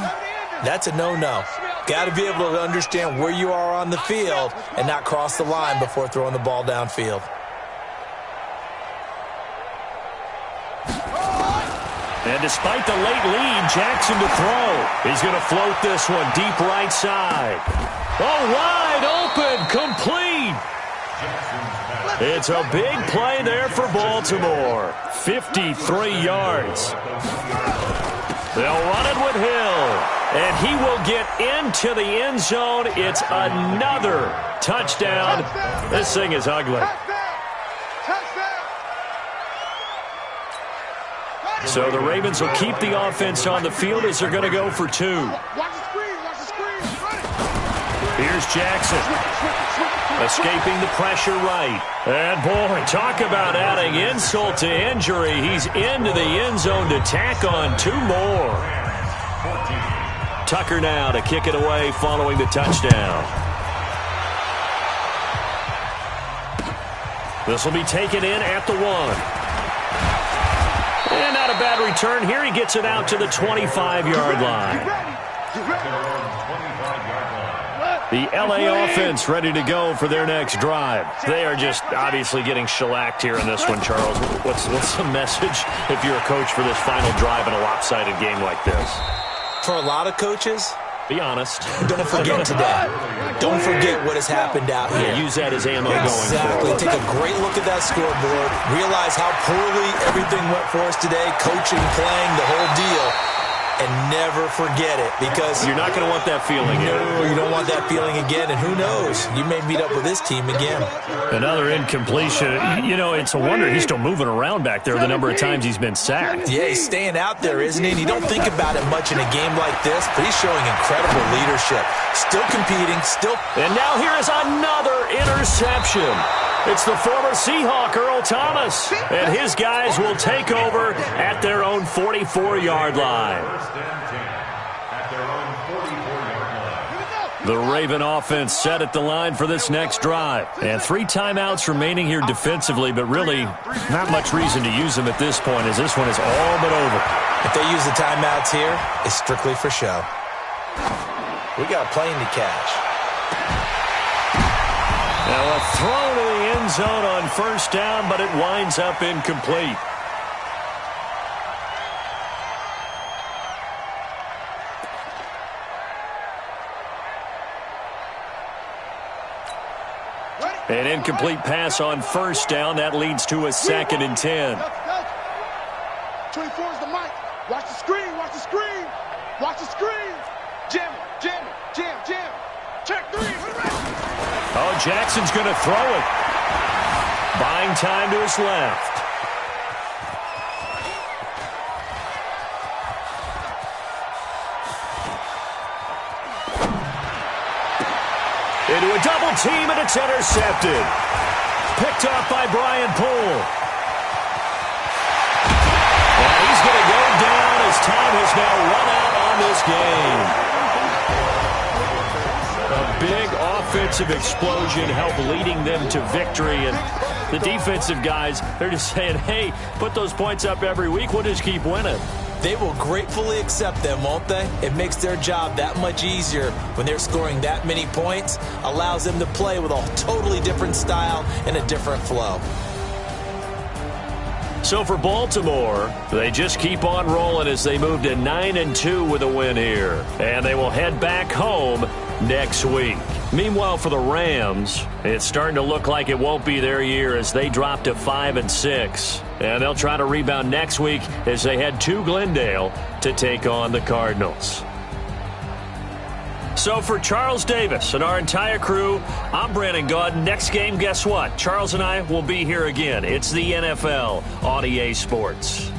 D: that's a no-no. Got to be able to understand where you are on the field and not cross the line before throwing the ball downfield.
F: And despite the late lead, Jackson to throw. He's going to float this one deep right side. Oh, wide open, complete. It's a big play there for Baltimore. 53 yards. They'll run it with Hill. And he will get into the end zone. It's another touchdown. This thing is ugly. So the Ravens will keep the offense on the field as they're going to go for 2. Here's Jackson. Escaping the pressure right. And, boy, talk about adding insult to injury. He's into the end zone to tack on 2 more. Tucker now to kick it away following the touchdown. This will be taken in at the 1. And not a bad return here. He gets it out to the 25-yard line. The LA offense ready to go for their next drive. They are just obviously getting shellacked here in this one, Charles. What's the message if you're a coach for this final drive in a lopsided game like this?
D: For a lot of coaches,
F: be honest.
D: Don't forget today. Don't forget what has happened out here.
F: Yeah, use that as ammo going forward.
D: Take a great look at that scoreboard. Realize how poorly everything went for us today. Coaching, playing, the whole deal. And never forget it, because
F: you're not going to want that feeling again.
D: No, you don't want that feeling again, and who knows? You may meet up with this team again.
F: Another incompletion. It's a wonder he's still moving around back there the number of times he's been sacked.
D: Yeah, he's staying out there, isn't he? And you don't think about it much in a game like this, but he's showing incredible leadership. Still competing, still.
F: And now here is another interception. It's the former Seahawk, Earl Thomas, and his guys will take over at their own 44-yard line.
E: First and 10 at their own 44-yard line.
F: The Raven offense set at the line for this next drive. And 3 timeouts remaining here defensively, but really not much reason to use them at this point as this one is all but over.
D: If they use the timeouts here, it's strictly for show. We got a plane to catch.
F: Now a throw to the end zone on first down, but it winds up incomplete. An incomplete pass on first down. That leads to a 2nd and 10.
B: 24 is the mic. Watch the screen. Watch the screen. Watch the screen. Jam it. Jam it. Jam. Jam. Check 3.
F: Oh, Jackson's going to throw it. Buying time to his left. Into a double team, and it's intercepted. Picked off by Brian Poole. And he's going to go down as time has now run out on this game. A big offensive explosion helped leading them to victory. And the defensive guys, they're just saying, hey, put those points up every week. We'll just keep winning.
D: They will gratefully accept them, won't they? It makes their job that much easier when they're scoring that many points. Allows them to play with a totally different style and a different flow.
F: So for Baltimore, they just keep on rolling as they move to 9-2 with a win here. And they will head back home next week. Meanwhile, for the Rams, it's starting to look like it won't be their year as they drop to 5-6. And they'll try to rebound next week as they head to Glendale to take on the Cardinals. So for Charles Davis and our entire crew, I'm Brandon Gaudin. Next game, guess what? Charles and I will be here again. It's the NFL on EA Sports.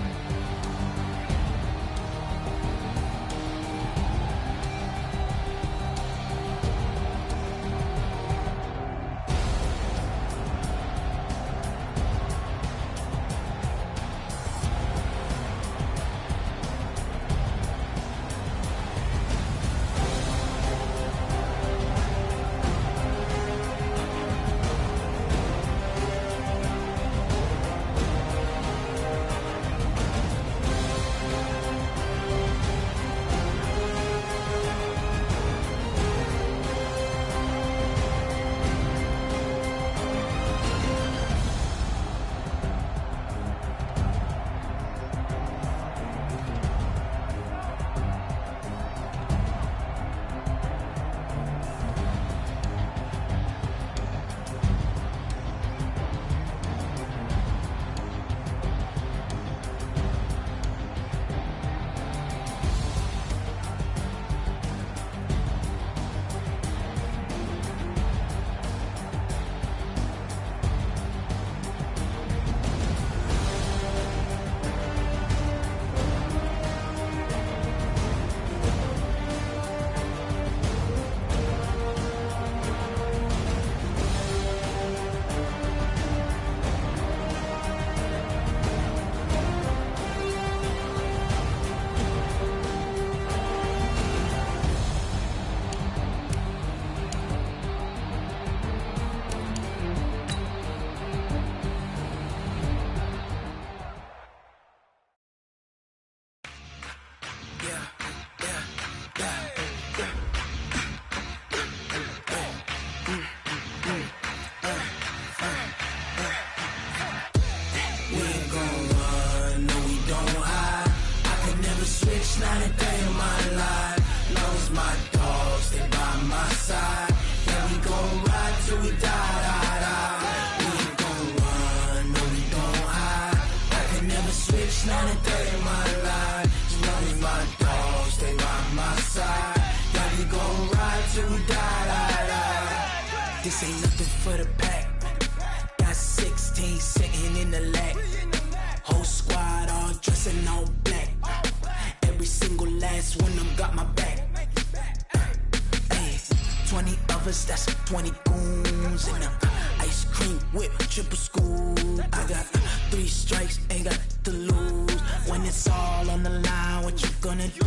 G: triple school. I got 3 strikes, ain't got to lose. When it's all on the line, what you gonna do?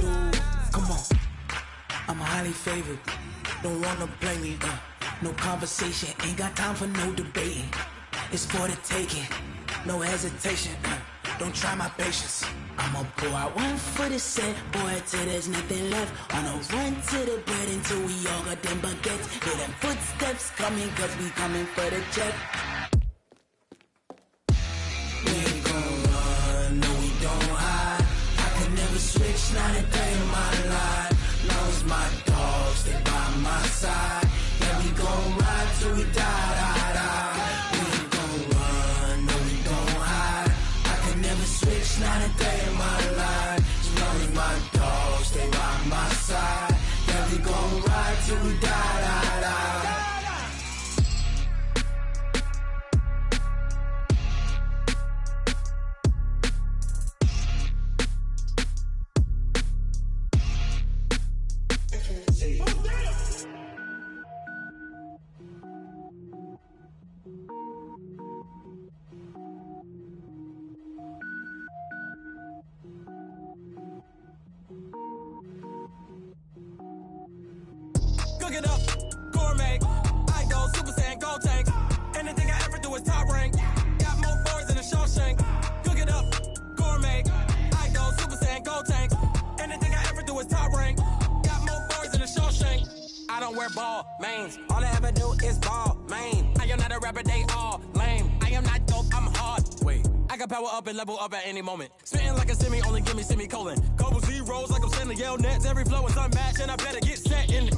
G: Come on, I'm highly favored. Don't wanna blame me. No conversation, ain't got time for no debating. It's for the taking, no hesitation. Don't try my patience. I'ma pour out one for the set, boy, till there's nothing left. On a run to the bread until we all got them baguettes. Hear them footsteps coming, cause we coming for the check. We ain't gon' run, no we don't hide. I could never switch, not a day in my life. Long as my dogs, stay by my side. Yeah, we gon' ride till we die, die, die. We ain't gon' run, no we don't hide. I could never switch, not a day in my life. As long as my dogs stay by my side. Yeah, we gon' ride till we die, die, die.
H: Cook it up, gourmet. I go Super Saiyan, gold tank. Anything I ever do is top rank. Got more boys than a Shawshank. Cook it up, gourmet. I go Super Saiyan, gold tank. Anything I ever do is top rank. Got more boys than a Shawshank. I don't wear ball mains. All I ever do is ball main. I am not a rapper, they all lame. I am not dope, I'm hard. Wait, I can power up and level up at any moment. Spitting like a semi, only give me semicolon. Couple zeros like I'm sending yell nets. Every flow is unmatched and I better get set in.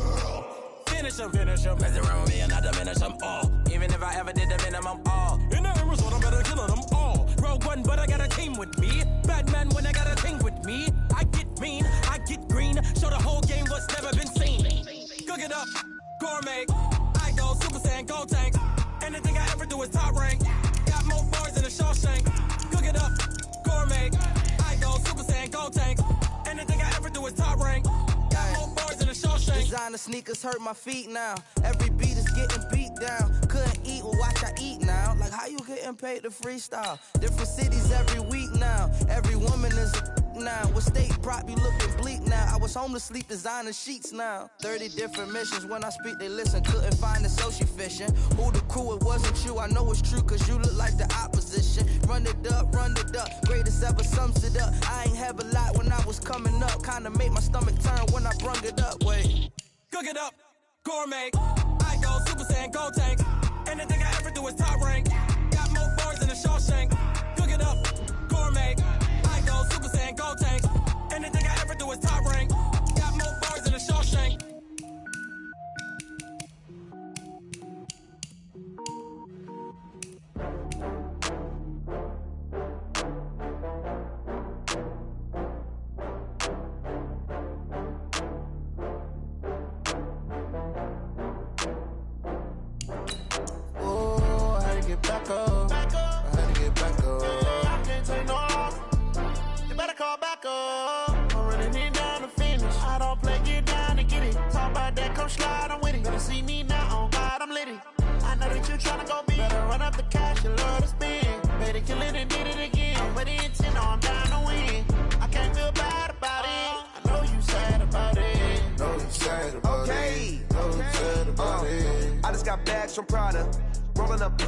H: Finish them. Mess around with me and I diminish them all. Even if I ever did the minimum all. In the end result, I'm better killing them all. Rogue One, but I got a team with me. Batman when I got a team with me. I get mean, I get green. Show the whole game what's never been seen. Cook it up, gourmet. I go Super Saiyan, gold tank. Anything I ever do is top rank. Got more boys than a Shawshank. Cook it up, gourmet. I go Super Saiyan, gold tank. Anything I ever do is top rank. Got more boys than a Shawshank.
G: Designer sneakers hurt my feet now. Every beat is getting beat down. Couldn't eat, well watch I eat now. Like how you getting paid to freestyle? Different cities every week now. Every woman is a now. With state prop, you looking bleak now. I was home to sleep, designer sheets now. 30 different missions. When I speak, they listen. Couldn't find it, so she fishing. Who the crew? It wasn't you. I know it's true, cause you look like the opposition. Run it up, run it up. Greatest ever sums it up. I ain't have a lot when I was coming up. Kinda made my stomach turn when I brung it up. Wait.
H: Cook it up, gourmet. I go Super Saiyan, gold tank. Anything I ever do is top rank. Got more boys than a Shawshank. Cook it up, gourmet. I go Super Saiyan, gold tank. Anything I ever do is top rank. Got more boys than a Shawshank.
B: Get back up. I had to get back up. I can't take no loss. You better call back up. I'm running it down to finish. I don't play, get down to get it. Talk about that, come slide, I'm with it. Better see me now, on God, I'm litty. I know that you tryna go big. Better run up the cash, you love to spend. Better kill it and did it again. I'm with the intent, I'm down to win. I can't feel bad about it. I know you sad about it.
I: Know you sad about it. Know you sad about it. I just got bags from Prada. Rolling up,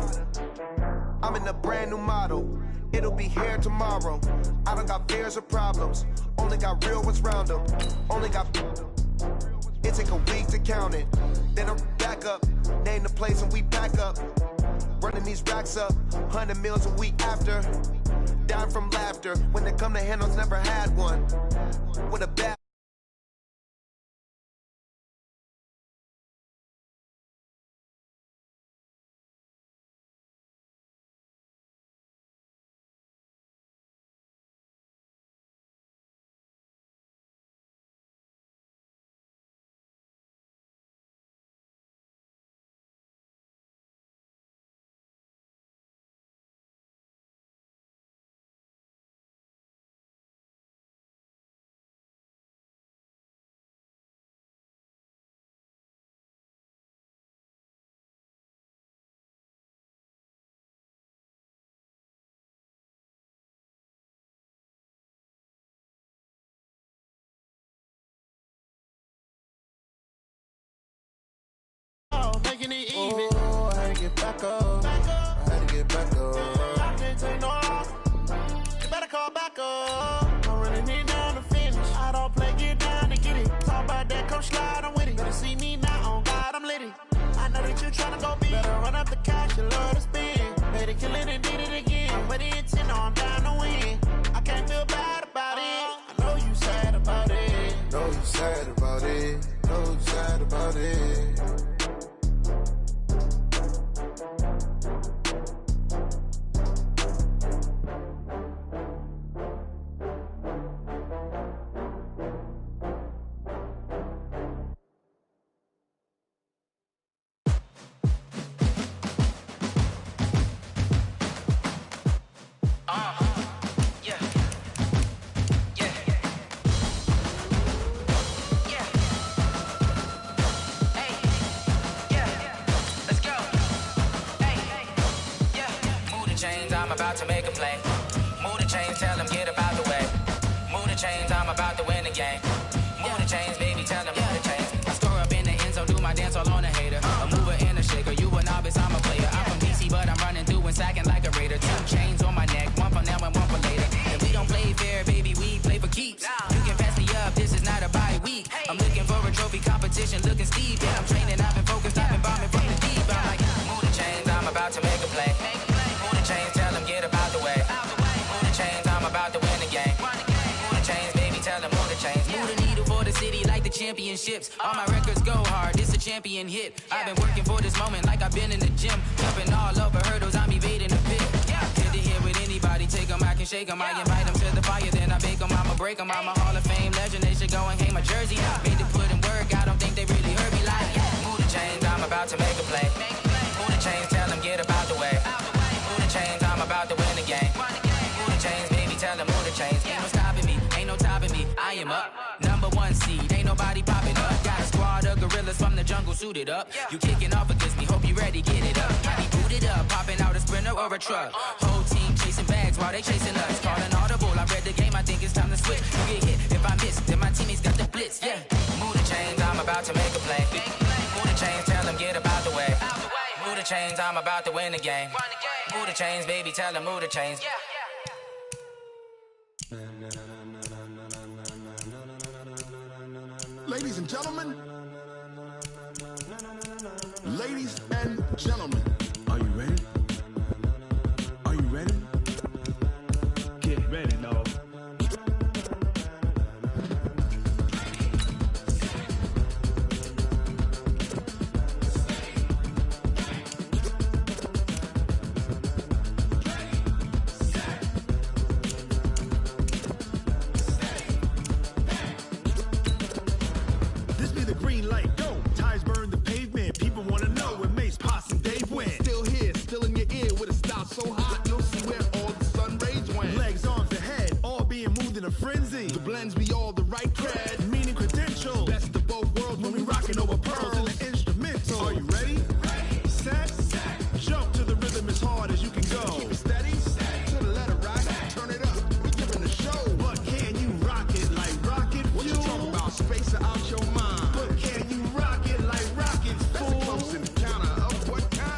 I: I'm in a brand new model. It'll be here tomorrow. I don't got fears or problems. Only got real ones round them. Only got. It take a week to count it. Then I'm back up. Name the place and we pack up. Running these racks up. 100 meals a week after. Down from laughter. When they come to handles, never had one. With a bad.
B: making it even. Oh, I had to get back up. I had to get back up. I can't take no loss. You better call back up. I'm running it down to finish. I don't play, get down to get it. Talk about that, come slide, I'm with it. Better see me now, on God, I'm litty. I know that you tryna go big. Better run up the cash, you love to spend. Better kill it and did it again. I'm with it, you know I'm down to win. I can't feel bad about it. I know you sad about it.
I: Know you sad about it. Know you sad about it.
J: I'm about to make a play. Move the chains, tell them get up out the way. Move the chains, I'm about to win the game. Move the chains, baby, tell them move the chains. I score up in the end zone, do my dance all on a hater. A mover and a shaker, you a novice, I'm a player. I'm from DC, but I'm running through and sacking like a raider. 2 chains on my neck, one for now and one for later. And we don't play fair, baby, we play for keeps. You can pass me up, this is not a bye week. I'm looking for a trophy competition, looking steep. Yeah, I'm training, I've been focused, I've been bombing from the deep. I'm like, move the chains, I'm about to make a play. Move the chains, tell them get up out the way. Move the chains, I'm about to win the game. Move the chains, baby, tell them move the chains. Move the needle for the city like the championships. All my records go hard, this a champion hit. I've been working for this moment like I've been in the gym. Jumping all over hurdles, I'm evading the pit. Hit to hit with anybody, take them, I can shake them. I invite them to the fire, then I bake them, I'ma break them. I'm a Hall of Fame legend, they should go and hang my jersey. Made to put in work, I don't think they really heard me like. Move the chains, I'm about to make a play. Move the chains, tell them get about the way. Move the chains, I'm about to win the game. Move the chains, baby, tell them move the chains. Ain't no stopping me, ain't no topping me, I am up. #1 seed, ain't nobody popping up. Got a squad of gorillas from the jungle suited up. You kicking off against me, hope you ready, get it up. Might be booted up, popping out a Sprinter or a truck. Whole team chasing bags while they chasing us. Calling audible, I read the game, I think it's time to switch. You get hit, if I miss, then my teammates got the blitz, yeah. Move the chains, I'm about to make a play. Move the chains, tell them get about the way. Move the chains, I'm about to win the game. Move the chains, baby, tell them move the chains.
K: Ladies and gentlemen, ladies and gentlemen, are you ready? Are you ready? Get ready, dog. So hot, you'll see where all the sun rays went. Legs, arms, the head, all being moved in a frenzy. The blends be all the right cred, meaning credentials. Best of both worlds when we rockin' over pearls in the instrumental. Are you ready? Set, jump to the rhythm as hard as you can go. Keep it steady, to the letter right, turn it up, we giving the show. But can you rock it like rocket fuel? What you talking about, space out your mind? But can you rock it like rockets, fool? That's a close encounter of what kind?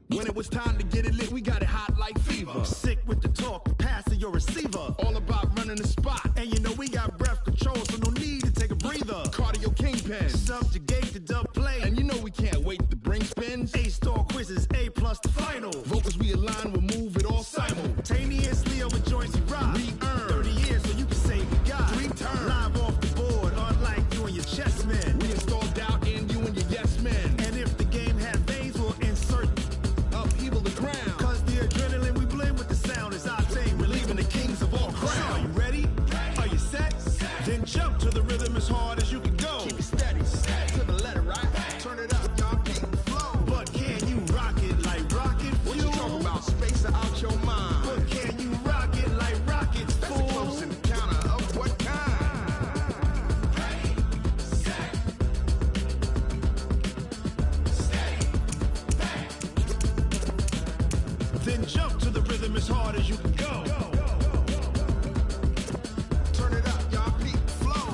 K: When it was time to get it lit, we got it hot like fever. Sick with the talk, passing your receiver. All about running the spot. And you know we got breath control, so no need to take a breather. Cardio kingpin, subjugate the dub play. And you know we can't wait to bring spins. A-star quizzes, A+ the final. Vocals we align, we'll move it all simultaneously over joints we rock. We earn 30 years so you can say we got 3 turns. Live off the board, unlike you and your chess men. We install doubt in you and your yes men. And if the game had veins, we'll insert upheaval the ground. Cause the adrenaline we blend with the sound is our thing. We're leaving the kings of all crown. Are you ready? Are you set? Then jump to the rhythm as hard as you can go. Keep it steady, to the letter right. Turn it up, y'all keep the flow. But can you rock it like rocket fuel? What you talking about? Space out your mind. But can you rock it like rockets, fool? That's a close encounter of what kind? Ready, set, steady, back. Then jump to the rhythm as hard as you can go. Turn it up, y'all keep the flow.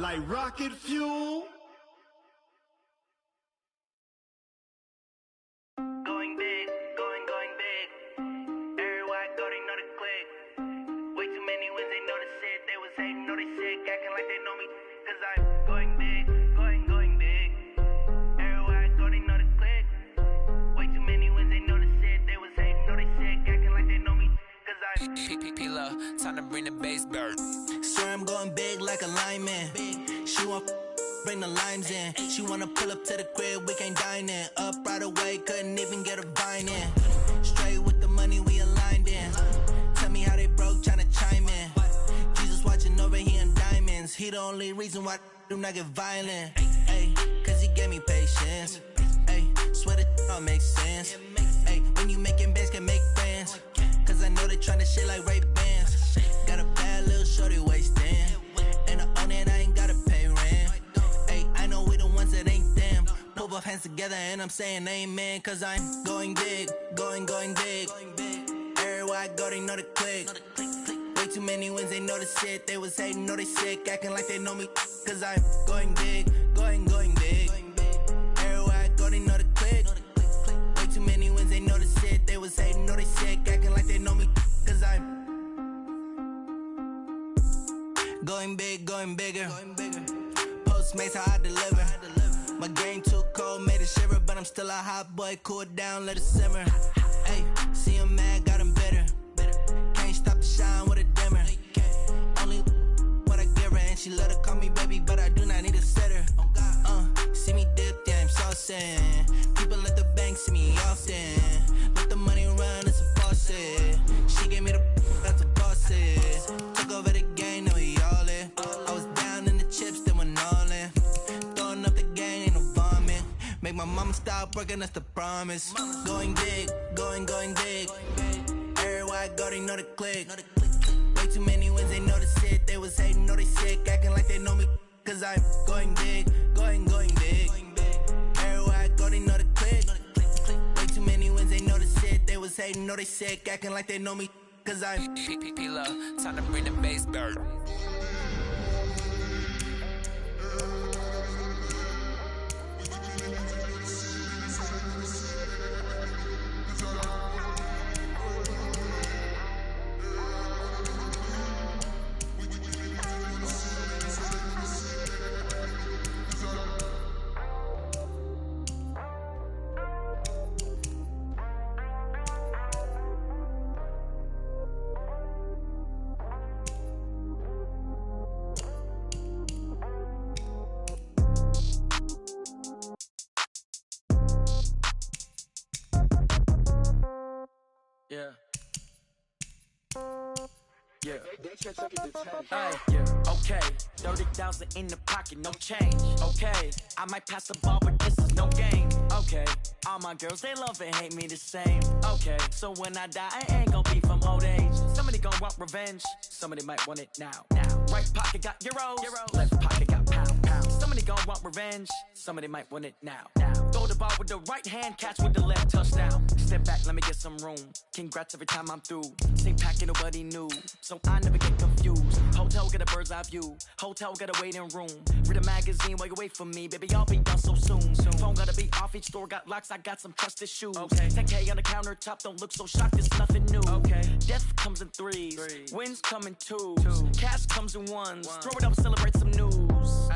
K: like rocket fuel.
L: Going big, going big. Everywhere I go, they know the click. Way too many wins, they know the shit. They was hating, know they sick, acting like they know me. Cause I'm going big, going big. Everywhere I go, they know the click. Way too many wins, they know the shit. They was hating, know they sick, acting like they know me. Cause I'm
J: P-P-P-Love, time to bring the bass bird.
G: Swear I'm going big like a lineman. She want bring the limes in. She wanna pull up to the crib, we can't dine in. Up right away, couldn't even get a vine in. Straight with the money we aligned in. Tell me how they broke, tryna chime in. Jesus watching over here in diamonds. He the only reason why I do not get violent. Ay, cause he gave me patience. Ay, swear that all makes sense. Ay, when you making bands, can make friends. Cause I know they tryna shit like Ray-Bans. Got a bad little shorty wasting. And I own it, I ain't gotta pay rent. Ay, I know we the ones that ain't them. Put both hands together and I'm saying amen. Cause I'm going big, going big. Everywhere I go, they know the click. Way too many wins, they know the shit. They was hating, know they sick, acting like they know me. Cause I'm going big, going big. Everywhere I go, they know the click. Way too many wins, they know the shit. They was hating, know they sick, acting like they know me. Cause I'm going big, going bigger. Postmates how I deliver. My game too cold, made it shiver, but I'm still a hot boy. Cool it down, let it simmer. Hey, see him mad, got him bitter. Can't stop the shine with a dimmer. Only what I give her, and she let her call me baby, but I do not need a sitter. See me dip, yeah, I'm saucing. People at the bank see me often. Let the money run, it's a faucet. She gave me the that's a faucet. Took over the game, now we all in. I was down in the chips, then went all in. Throwing up the game, ain't no vomit. Make my mama stop working, that's the promise. Going big, going big. Everywhere I go, they know the click. Way too many wins, they know the shit. They was hating, know they sick, acting like they know me. Cause I'm going big, going big. Everywhere I go, they know the click. Way too many wins, they know the shit. They was hating, know they sick, acting like they know me. Cause I'm
J: P-P-P-Love, time to bring the bass bird.
H: Yeah. Okay, 30,000 in the pocket, no change. Okay, I might pass the ball, but this is no game. Okay, all my girls, they love and hate me the same. Okay, so when I die, I ain't gon' be from old age. Somebody gon' want revenge, somebody might want it now. Right pocket got euros, left pocket got pounds. Somebody gon' want revenge, somebody might want it now. Throw the ball with the right hand, catch with the left, touchdown. Step back, let me get some room. Congrats every time I'm through. Same packet, nobody knew, so I never get confused. Hotel get a bird's eye view. Hotel get a waiting room. Read a magazine while you wait for me, baby. I'll be done so soon. Phone gotta be off. Each store got locks. I got some trusted shoes. 10K on the countertop. Don't look so shocked. It's nothing new. Death comes in threes. Wins come in twos. Cash comes in ones. Throw it up, celebrate some news.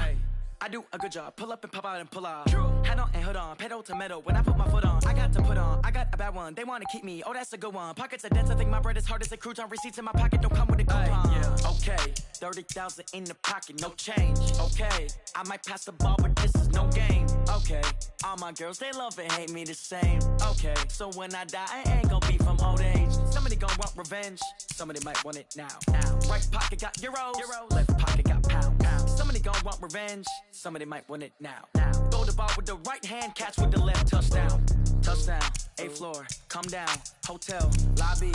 H: I do a good job. Pull up and pop out and pull out. Head on and hood on. Pedal to metal. When I put my foot on, I got to put on. I got a bad one. They want to keep me. Oh, that's a good one. Pockets are dense. I think my bread is hard as a crouton. Receipts in my pocket don't come with a coupon. Okay, 30,000 in the pocket, no change. Okay, I might pass the ball, but this is no game. Okay, all my girls, they love and hate me the same. Okay, so when I die, I ain't gon' be from old age. Somebody gon' want revenge. Somebody might want it now. Right pocket got euros. Left pocket got pounds. Somebody gon' want revenge. Somebody might want it now. Throw the ball with the right hand, catch with the left, touchdown. Touchdown, 8th floor, come down. Hotel, lobby.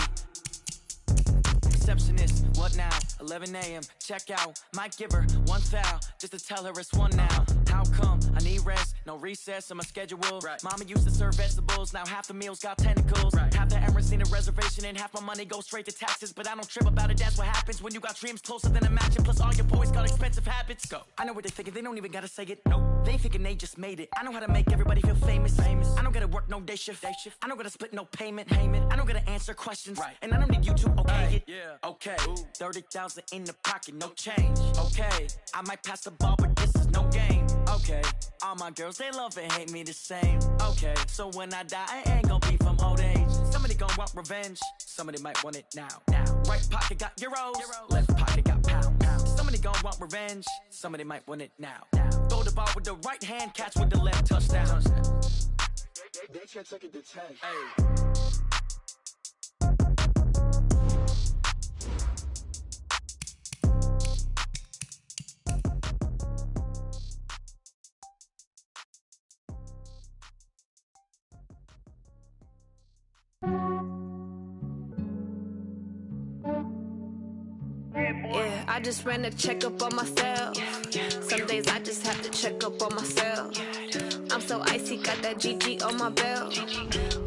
H: Receptionist, what now? 11 a.m., check out. Might give her one foul, just to tell her it's one now. How come? I need rest, no recess in my schedule. Right. Mama used to serve vegetables, now half the meals got tentacles. Right. Half the Emirates need a reservation and half my money goes straight to taxes. But I don't trip about it, that's what happens when you got dreams closer than a match. Plus all your boys got expensive habits. Go. I know what they thinking, they don't even gotta say it. No, they thinking they just made it. I know how to make everybody feel famous. I don't gotta work no day shift. I don't gotta split no payment. I don't gotta answer questions. Right. And I don't need you to okay it. Yeah. Okay. 30,000 in the pocket, no change. Okay. I might pass the ball, but this is no game. Okay. All my girls, they love and hate me the same. Okay. So when I die, I ain't gonna be from old age. Somebody gon' want revenge. Somebody might want it now. Right pocket got euros. Left pocket got pounds. Somebody gon' want revenge. Somebody might want it now. Throw the ball with the right hand, catch with the left, touchdown.
K: They can't take it to 10.
H: Hey.
M: Yeah, I just ran a checkup on myself. Some days I just have to check up on myself. I'm so icy, got that GG on my belt.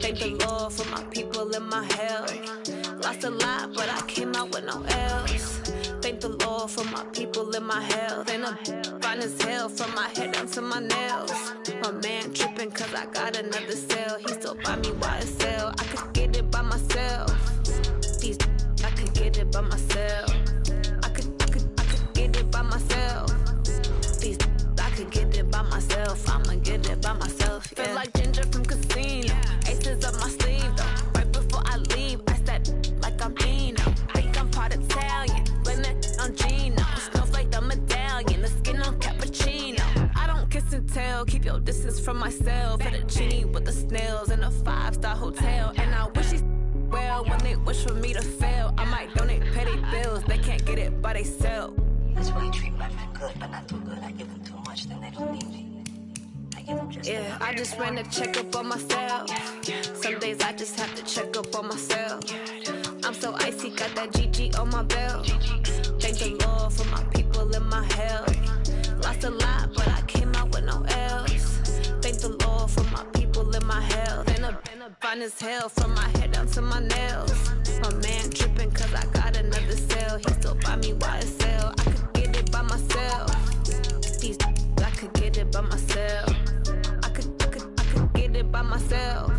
M: Thank the Lord for my people in my health. Lost a lot, but I came out with no L's. Thank the Lord for my people in my health. And I'm fine as hell from my head down to my nails. My man tripping cause I got another cell. He still buy me YSL. I could get it by myself. These I could get it by myself. I could get it by myself. These I could get it by myself. I'ma get it by myself. Yeah. Feel like Ginger from Casino. Aces up my sleeve though. Right before I leave, I step like I'm Dino. Think I'm part Italian. Blame it on Gino. Smells like the medallion. The skin on cappuccino. I don't kiss and tell. Keep your distance from myself. For the genie with the snails in a 5-star hotel. And I wish he's well when they wish for me to fail. I might donate petty bills. They can't get it by they self.
N: That's why you treat my men good, but not too good. I give them too much, then they don't need me. I give them just
M: yeah, I just ran a checkup on myself. Some days I just have to check up on myself. I'm so icy, got that GG on my belt. Thank the Lord for my people in my health. Lost a lot, but I came out with no L's. Thank the Lord for my people in my health. And I'm fine as hell from my head down to my nails. My man tripping cause I got another cell. He still buy me YSL. I could get it by myself. These I could get it by myself. I could get it by myself.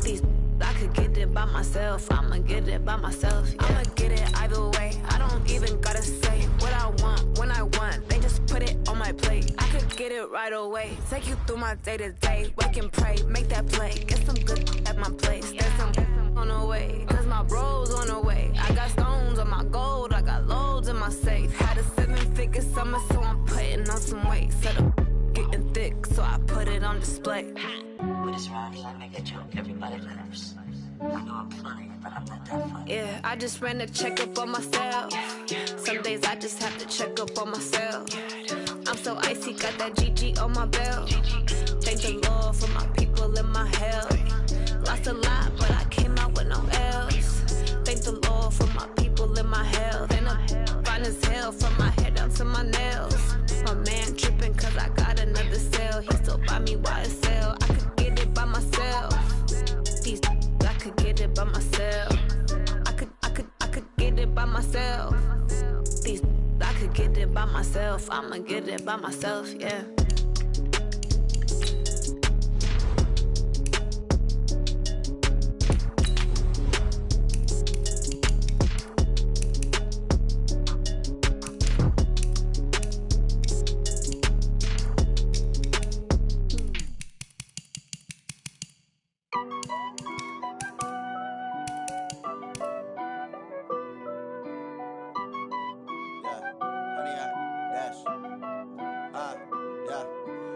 M: These I could get it by myself. I'ma get it by myself. Yeah. I'ma get it either way. I don't even gotta say what I want when I want. They just put it on my plate. I could get it right away. Take you through my day to day. Wake and pray, make that play. Get some good at my place. There's some on the way. Cause my bro's on the way. I got stones on my gold. I got loads in my safe. Had a 7-figure summer, so I'm putting on some weight. Set up getting thick, so I put it on display.
N: With his rhymes, I make a joke. Everybody laughs. I know I'm funny, but I'm not that funny.
M: Yeah, I just ran a checkup on myself. Some days I just have to check up on myself. I'm so icy, got that GG on my belt. Thank the Lord for my people in my health. Lost a lot, but I came out with no L's. Thank the Lord for my people in my health. And I'm fine as hell from my head down to my nails. My man tripping cause I got another cell. He still buy me YSL. I could get it by myself. These I could get it by myself. I could get it by myself. These I could get it by myself. I'ma get it by myself, yeah.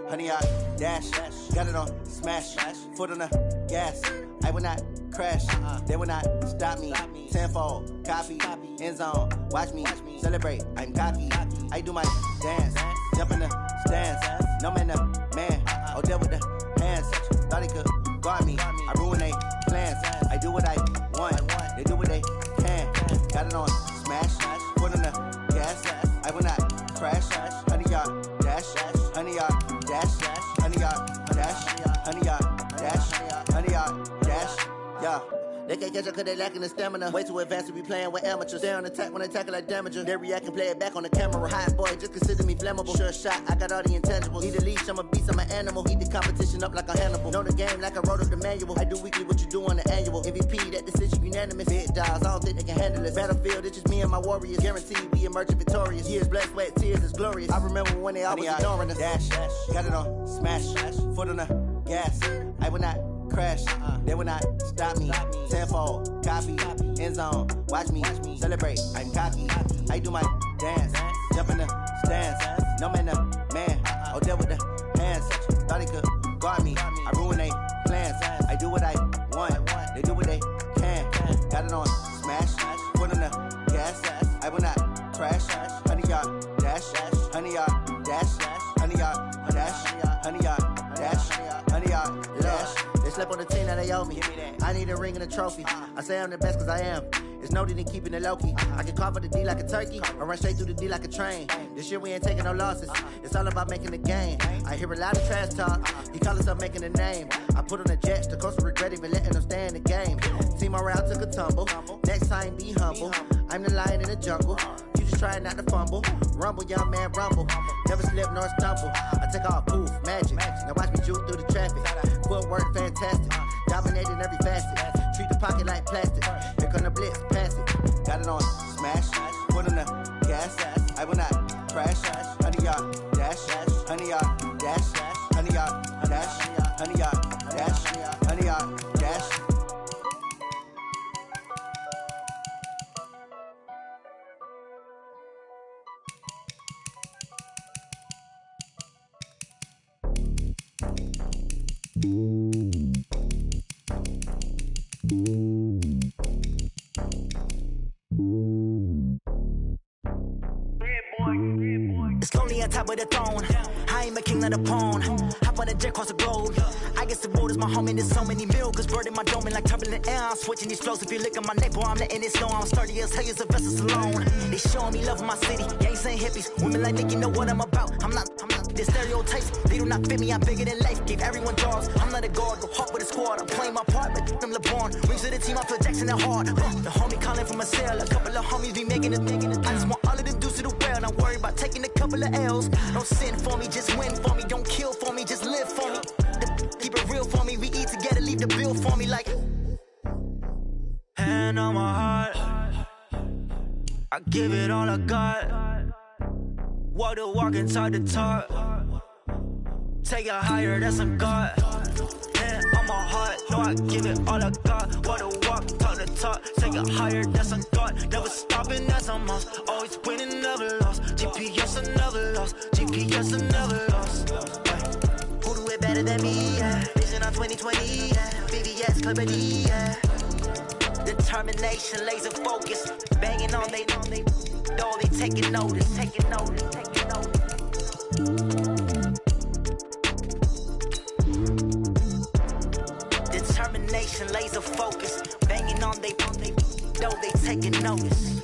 O: Honey, I dash, got it on smash, foot on the gas. I will not crash, they will not stop me. Tenfold, copy, end zone, watch me celebrate. I'm cocky, I do my dance, jump in the stands. No man, the man, oh, there with the hands. Thought he could guard me, I ruin they plans. I do what I want, they do what they can. Got it on smash, foot on the gas. I will not crash, honey, y'all dash, honey, y'all. Yeah. They can't catch up cause they lacking the stamina. Way too advanced to be playing with amateurs. Stay on attack when they tackle like damager. They react and play it back on the camera. Hot boy, just consider me flammable. Sure shot, I got all the intangibles. Need a leash, I'm a beast, I'm an animal. Eat the competition up like a Hannibal. Know the game like I wrote up the manual. I do weekly what you do on the annual. MVP, that decision unanimous. Big dogs, I don't think they can handle this. Battlefield, it's just me and my warriors. Guaranteed we emerging victorious. Years, blood, sweat, tears, is glorious. I remember when they always ignoring us. Dash, got it on, smash, foot on the gas. I will not crash, they will not stop me. Tenfold, copy, end zone, watch me celebrate. I'm cocky, I do my dance, jump in the stands. No man, the man, oh, deal with the hands. Thought he could guard me, I ruin they plans. I do what I want, they do what they can. Got it on smash, foot on the gas. I will not crash, 100-yard dash, 100-yard dash, 100-yard dash, 100-yard dash, 100-yard dash. They slept on the team that they owe me. I need a ring and a trophy. I say I'm the best cause I am. It's noted in keeping it low-key. I can carve up the D like a turkey or run straight through the D like a train. This year we ain't taking no losses. It's all about making the game. I hear a lot of trash talk. He call himself making a name. I put on the Jets. The coach will regret even letting them stay in the game. Team morale took a tumble. Next time be humble. I'm the lion in the jungle. You just trying not to fumble. Rumble, young man, rumble. Never slip nor stumble. I take off, poof, magic. Now watch me juke through the traffic. Footwork fantastic. Dominating every facet. Treat the pocket like plastic. Here come the blitz, pass it. Got it on smash. Foot on the gas. I will not crash. 100-yard dash. 100-yard dash. 100-yard dash. 100-yard dash. 100-yard dash.
P: It's lonely on top of the throne. I ain't a king of the pawn. Hop on a jet across the globe. I guess the road is my home and there's so many miracles burning my dome and like turbulent air. I'm switching these flows. If you look at my neck, boy, I'm letting it snow. I'm sturdy as hell as a vessel alone. They showing me love in my city. Gangs ain't hippies. Women like Nicky know what I'm about. I'm not the stereotypes. They do not fit me. I'm bigger than life. Gave everyone jobs. I'm not a guard. Go hard with a squad. I'm playing my part, but I'm LeBron. Rings to the team. I feel Jackson and hard. The homie calling from a cell. A couple of homies be making it. I just want all of them dudes to the well. Not worry about taking a couple of L's. Don't sin for me, just win for me. Don't kill for me, just live for me. Keep it real for me. We eat together, leave the bill for me like. Hand on my heart, I give it all I got. Walk the walk inside the talk. Take it higher, that's a God. Hand on my heart, no, I give it all I got. Walk the walk, talk the talk. Take it higher, that's a God. Never stopping, that's a must. Always winning, never lost. GPS, I never lost. GPS, I never lost. Who do it better than me? Yeah. Vision on 2020. Yeah. VVS, Clippity. Yeah. Determination, laser focus. Banging on they door, they taking notice. Taking notice. Taking notice. Determination, laser focus. Banging on they door, they taking notice.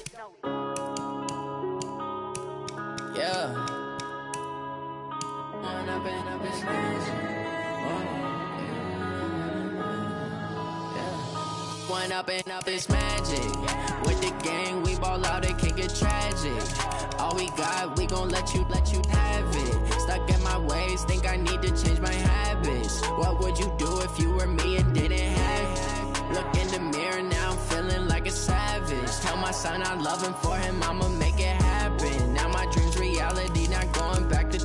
P: Yeah.
Q: One up and up is magic. With the gang, we ball out, it can get tragic. All we got, we gon' let you have it. Stuck in my ways, think I need to change my habits. What would you do if you were me and didn't have it? Look in the mirror, now I'm feeling like a savage. Tell my son I love him, for him I'ma make it happen. Now my dream's reality, not going back to.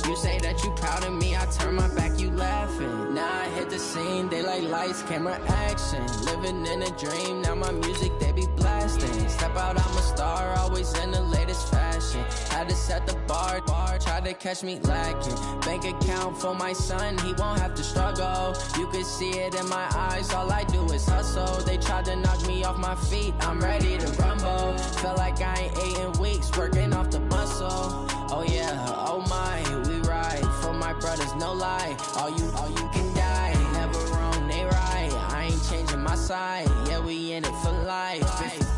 Q: You say that you proud of me, I turn my back, you laughing. Now I hit the scene, they like lights, camera, action. Living in a dream, now my music, they be blasting. Step out, I'm a star, always in the latest fashion. Had to set the bar, try to catch me lacking. Bank account for my son, he won't have to struggle. You could see it in my eyes, all I do is hustle. They tried to knock me off my feet, I'm ready to rumble. Felt like I ain't ate in weeks, working off the muscle. Oh yeah, oh my, we ride for my brothers, no lie. All you can die, never wrong, they right. I ain't changing my side, yeah, we in it for life.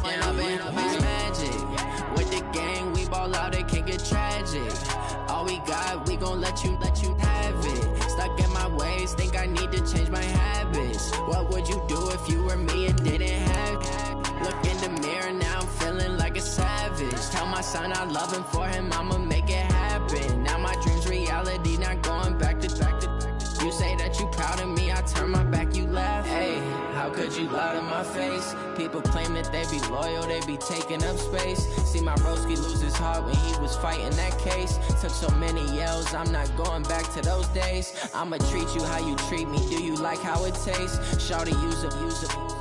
Q: And I've been magic. With the gang, we ball out, it can get tragic. All we got, we gon' let you have it. Stuck in my ways, think I need to change my habits. What would you do if you were me and didn't have. Look in the mirror, now I'm feeling like a savage. Tell my son I love him, for him I'ma make it happen. Now my dream's reality, not going back to. You say that you proud of me, I turn my back, you laugh. Hey, how could you lie to my face? People claim that they be loyal, they be taking up space. See my broski lose his heart when he was fighting that case. Took so many yells, I'm not going back to those days. I'ma treat you how you treat me, do you like how it tastes? Shawty, use it,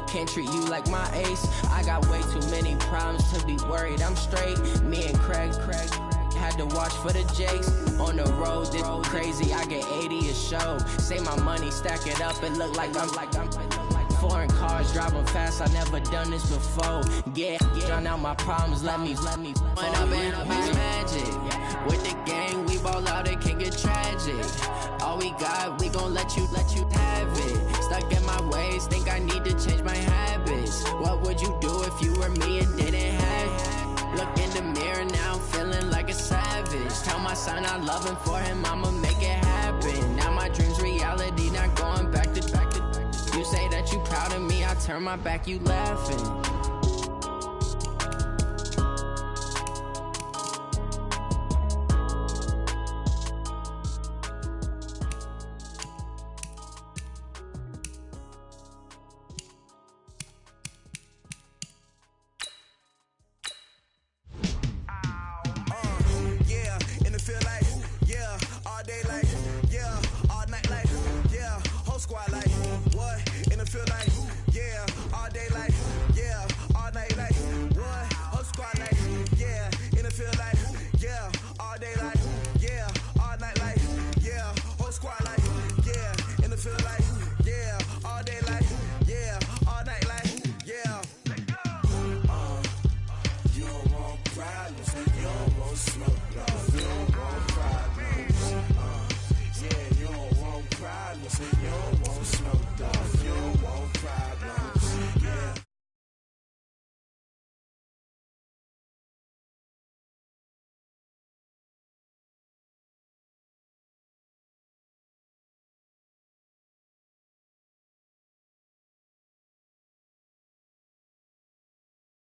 Q: can't treat you like my ace. I got way too many problems to be worried, I'm straight. Me and Craig had to watch for the Jakes. On the road, this crazy, I get 80 a show. Say my money, stack it up, it look like I'm foreign cars, driving fast, I never done this before. Yeah, drown out my problems, let me When up and up is magic. With the gang, we ball out, it can get tragic. All we got, we gon' let you have it. Stuck in my ways, think I need to change my habits. What would you do if you were me and didn't have? Look in the mirror, now I'm feeling like a savage. Tell my son I love him, for him I'ma make it happen. Now my dream's reality, not going back to. You say that you proud of me, I turn my back, you laughing.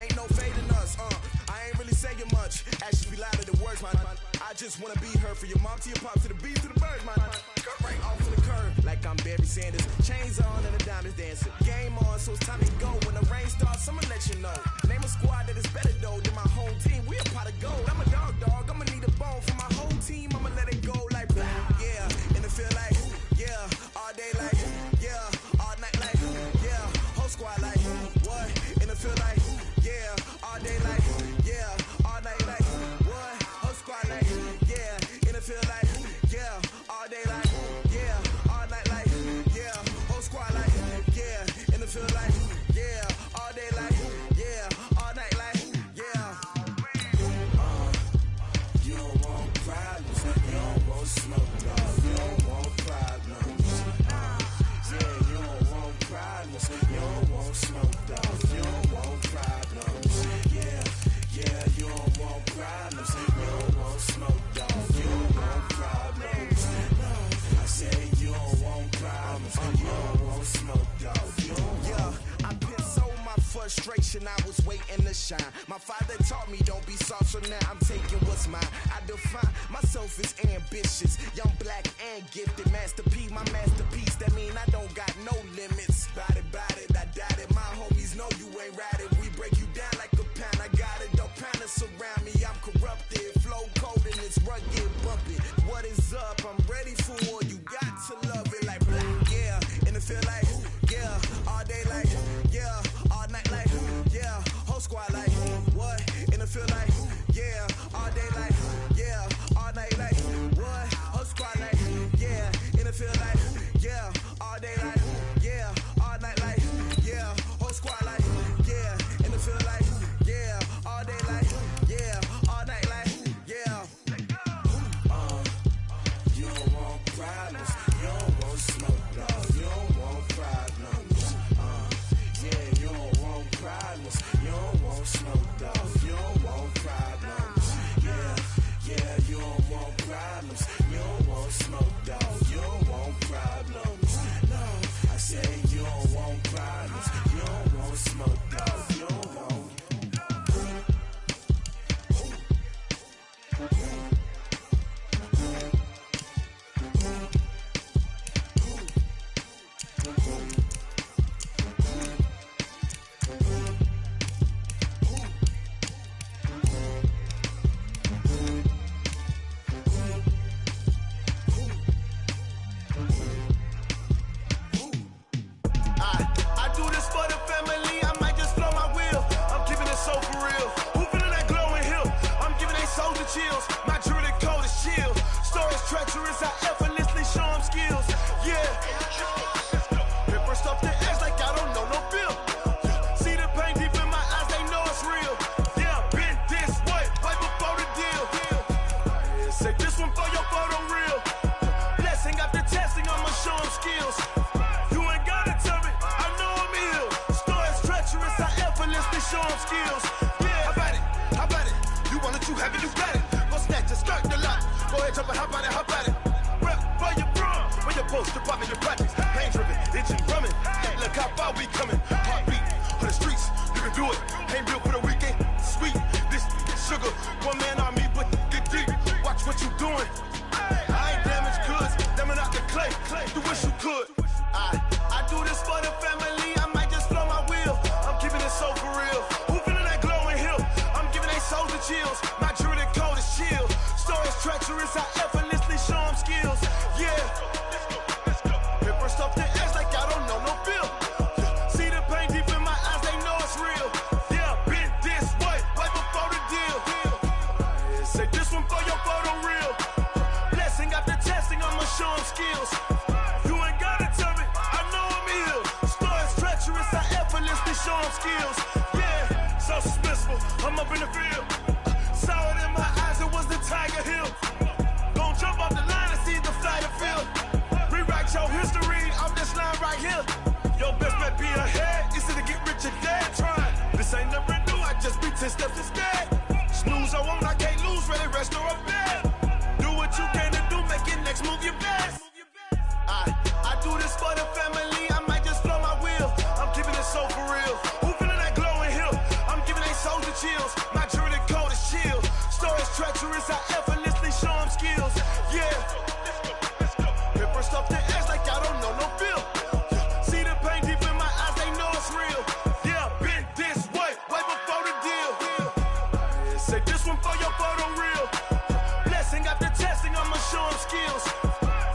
K: Ain't no fading us, I ain't really saying much. Actions be louder than words, man. I just wanna be her, for your mom to your pop to the beat to the birds, man. Cut right off in the curve, like I'm Barry Sanders. Chains on and the diamonds dancing. Game on, so it's time to go. When the rain starts, I'ma let you know. Name a squad that is better though than my home team. We a pot of gold. I'm a dog. I'ma need a bone for my whole team. I'ma let it go like yeah. And it feel like yeah. All day like yeah. All night like yeah. Whole squad like what? And it feel like yeah, all day like, yeah, all night like, what? Whole squad like, yeah, and it feel like, yeah, all day like, yeah, all night like, yeah, whole squad like, yeah, and it feel like, yeah, all day like, yeah, all night like, yeah. You don't want problems, you don't want smoke, dog, you don't want problems. Yeah, you don't want problems, you don't want smoke, dog, you don't want problems. Yeah, you don't want problems, you don't want smoke, dog, you don't want problems. I said you don't want problems, you don't want smoke, dog, you don't want. Yeah, I pissed so my frustration, I was waiting to shine. My father taught me don't be soft, so now I'm taking what's mine. I define myself as ambitious, young, black, and gifted. Master P, my masterpiece, that mean I don't got no limits. Bout it, I doubt it. My homies know you ain't ratted. We break you down like a pound, I got it. Don't pound us around me, I'm corrupted. Flow cold and it's rugged, bumpy. What is up? I'm ready for war. You got to love it like black, yeah. And it feel like, yeah, all day like, yeah, all night like, yeah, whole squad like, what? And it feel like, yeah, all day like, yeah, all night like, what? Whole squad like, yeah, and it feel like, skills. Yeah, how about it? How about it? You want it, you have it, you got it. Go snatch it, skirt the lot. Go ahead, jump it, how about it? How about it? Rep for your bro, for your post, your pop, and your projects. Pain driven, itching, drumming. Look how far we coming. Heartbeat for the streets, you can do it. Ain't built for the weekend. Sweet, this sugar. One man army, but get deep. Watch what you doing. I ain't damaged goods, damn it out the clay. You wish you could. I do this for the family. I might just blow my wheel. I'm keeping it so for real. Who feeling that glowing hill? I'm giving they souls the chills. My jewelry code is chill. Stories treacherous, I effortlessly show them skills. Yeah. Paper stuff the edge like I don't know no feel. See the pain deep in my eyes, they know it's real. Yeah, been this way, right before the deal. Say this one for your photo real. Blessing after testing, I'ma show them skills. You ain't gotta tell me, I know I'm ill. Stories treacherous, I effortlessly show them skills. Yeah, so suspenseful, I'm up in the field. Saw it in my eyes, it was the Tiger Hill. Gon' jump off the line and see the flight of field. Rewrite your history off this line right here. Your best bet be ahead, easy to get rich or dead trying. This ain't never new, I just be 10 steps instead. Snooze I won't, I can't lose, ready, rest or a bed. Do what you can to do, make your next move your best. I do this for the family, I might just blow my wheel. I'm keeping it so for real. Who feeling that glowing hill? I'm giving they souls the chills. My jewelry code is chill. Stories treacherous, I effortlessly show them skills. Yeah. Paper stuff the edge like I don't know no feel. See the pain deep in my eyes, they know it's real. Yeah, been this way, way before the deal. Say this one for your photo real. Blessing after testing, I'ma show them skills.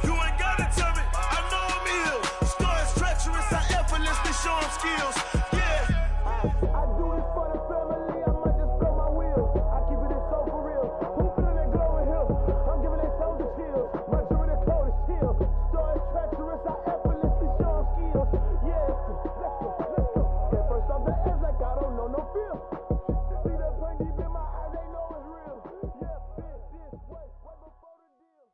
K: You ain't gotta tell me, I know I'm ill. Stories treacherous, I effortlessly show them skills. Yeah. I do this for the family, I might just blow my wheel. I keep it so for real. Who feeling that glowing hill? I'm giving they souls the chills. My jewelry code is chill. Stories treacherous, I effortlessly show them skills. Yeah, let's go. Get first off the edge like I don't know no feel. See that pain deep in my eyes, they know it's real. Yeah, been this way, way before the deal.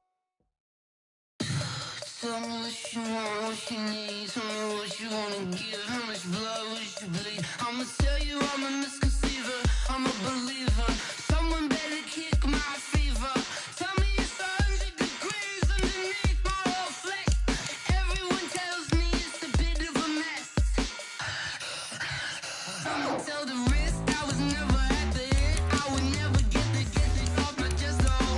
Q: Tell me what you want, what you need. Tell me what you wanna give. How much blood would you bleed? I'ma tell you I'm a misconceiver. I'm a believer. Someone better kick my fever. Tell me it's 100 degrees underneath my whole flex. Everyone tells me it's a bit of a mess. I'ma tell the risk I was never at the hit. I would never get it off my chest though.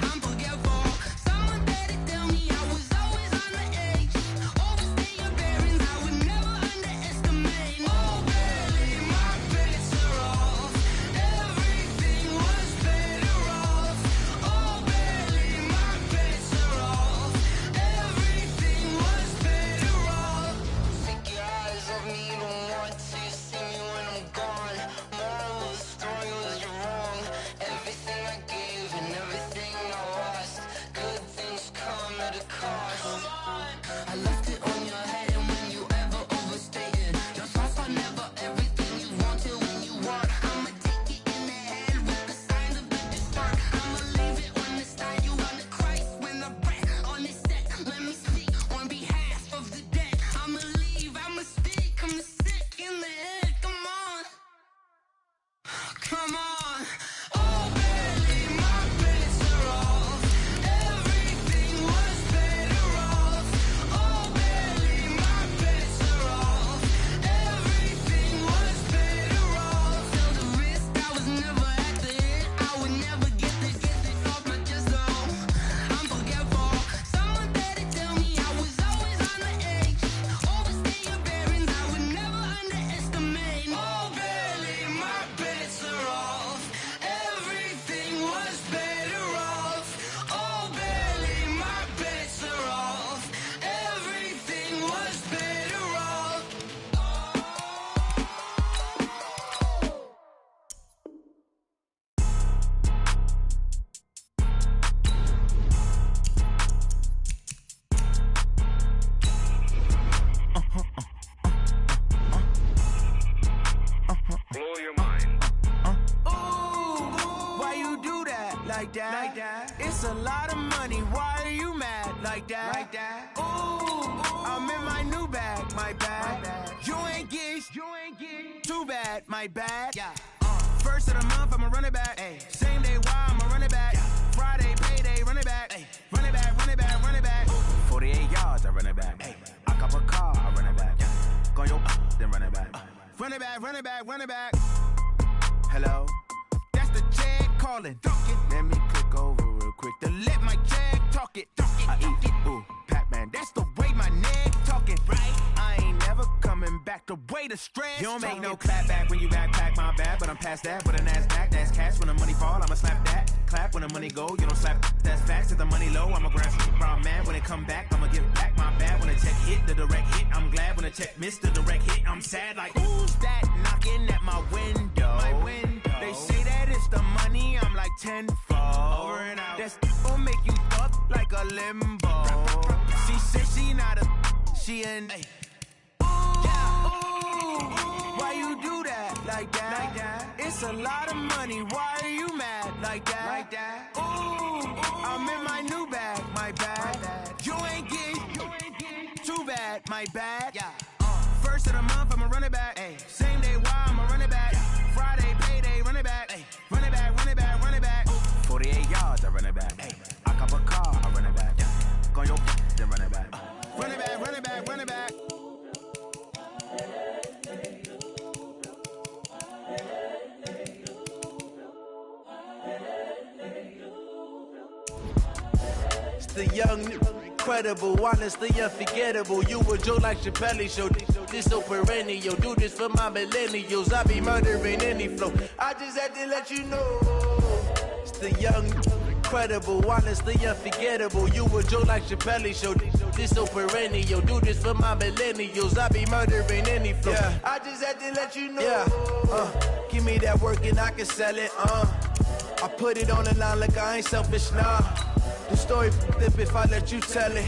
Q: I'm forgetful. Someone better tell me I was always on the edge. Overstay your bearings, I would never underestimate. Oh, barely my bets are off. Everything was better off. Oh, barely my bets are off. Everything was better off. Take your eyes off me, don't want to see me when I'm gone. Moral of the story was you're wrong. Everything I gave and everything I lost. Good things come at a cost. I left it on your head, and when you ever overstated, your thoughts are never everything you wanted when you want. I'ma take it in the head with the signs of the distort. I'ma leave it on the side. You on the Christ when the breath on this set. Let me speak on behalf of the dead. I'ma leave, I'ma speak. I'm sick in the head. Come on, come on. Oh, barely my bets are off. Everything was better off. Oh, barely my bets are off. Everything was better off. Tell the risk I was never at the hit. I would never get it off my chest though. I'm forgetful. Someone better tell me I was always on the edge. Overstay your bearings, I would never underestimate. Oh, barely my bets are off. Everything was better off. Oh, barely my bets are off. Everything was better off.
A: Blow your mind.
B: Why you do that? Like that? It's a lot of money. Why are you mad? Like that? Ooh, I'm in my new bag, my bag. You ain't get 2 too bad, my bad. Yeah. First of the month, I'ma run it back. Ay. Same day, why I'ma run it back. Yeah. Friday, payday, run it back. Ay. Run it back, run it back, run it back. 48 yards, I run it back. Ay. I cop a car, I run it back. Yeah. Go your then run it back. Run it back, run it back, run it back. Hello? That's the Jag calling. Let me click over real quick to let my Jag talk it. I eat, ooh, Pac-Man, that's the way my neck talking. Right? I ain't never coming back the way the stress. You don't make no clap back when you backpack, my bad, but I'm past that. With a NASDAQ, that's cash. When the money fall, I'ma slap that. Clap when the money go, you don't slap. That's facts. If the money low, I'ma grab some brown man. When it come back, I'ma give back my bad. When the check hit, the direct hit, I'm glad. When the check missed, the direct hit, I'm sad. Like, who's that knocking at my window? My window. They say that it's the money, I'm like tenfold. Over and out. That's gon' make you up like a limbo. She said she not a, she an. Ooh, why you do that like that? Like that? It's a lot of money. Why are you mad like that? Like that? Ooh, I'm in my new bag, my bad. You ain't getting too bad, my bad. Yeah. First of the month, I'ma run it back. Ay. Same day, why I'ma run it back. Friday, payday, run it back. Ay. Run it back, run it back, run it back. 48 yards, I run it back. Ay. I cop a car, I run it back. Yeah. Go your then run it back. Run it back, run it back, run it back.
O: It's the young, incredible, honestly unforgettable. You a Joe like Chappelle show. This so perennial. Do this for my millennials. I be murdering any flow. I just had to let you know. It's the young, incredible, honestly unforgettable. You a Joe like Chappelle show. This so perennial. Do this for my millennials. I be murdering any flow. Yeah. I just had to let you know. Yeah. Give me that work and I can sell it. I put it on the line like I ain't selfish, nah. The story flip if I let you tell it.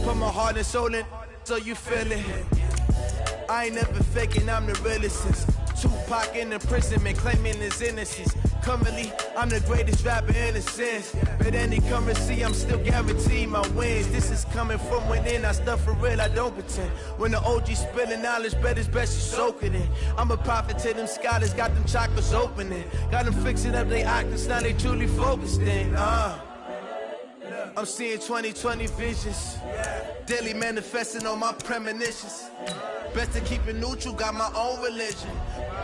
O: Put my heart and soul in so you feel it. I ain't never faking, I'm the realest since Tupac in imprisonment, claiming his innocence. Currently, I'm the greatest rapper in a sense. But any currency, I'm still guaranteed my wins. This is coming from within, I stuff for real, I don't pretend. When the OG spilling knowledge, bet it's best you soak it in. I'm a prophet to them scholars, got them chakras opening. Got them fixing up they octaves, now they truly focused in. I'm seeing 2020 visions. Daily manifesting on my premonitions. Best to keep it neutral, got my own religion.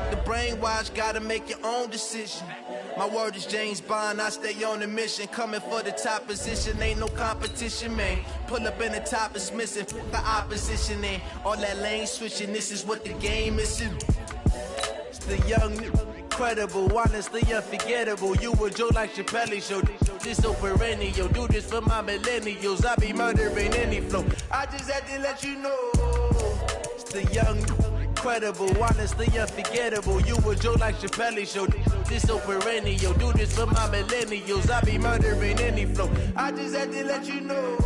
O: The brainwash, gotta make your own decision. My word is James Bond, I stay on the mission. Coming for the top position, ain't no competition, man. Pull up in the top, it's missing, the opposition ain't. All that lane switching, this is what the game is. It's the young, incredible, honestly unforgettable. You a Joe like Chappelle show. This so perennial. Do this for my millennials. I be murdering any flow. I just had to let you know. It's the young, incredible, honestly unforgettable. You a Joe like Chappelle show. This so perennial. Do this for my millennials. I be murdering any flow. I just had to let you know.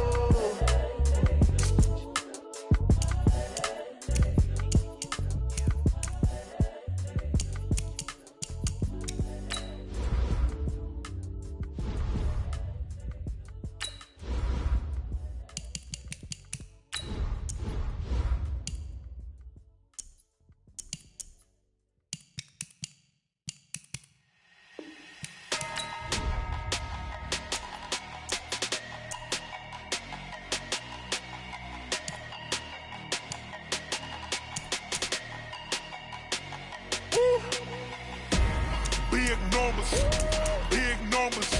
K: Big numbers,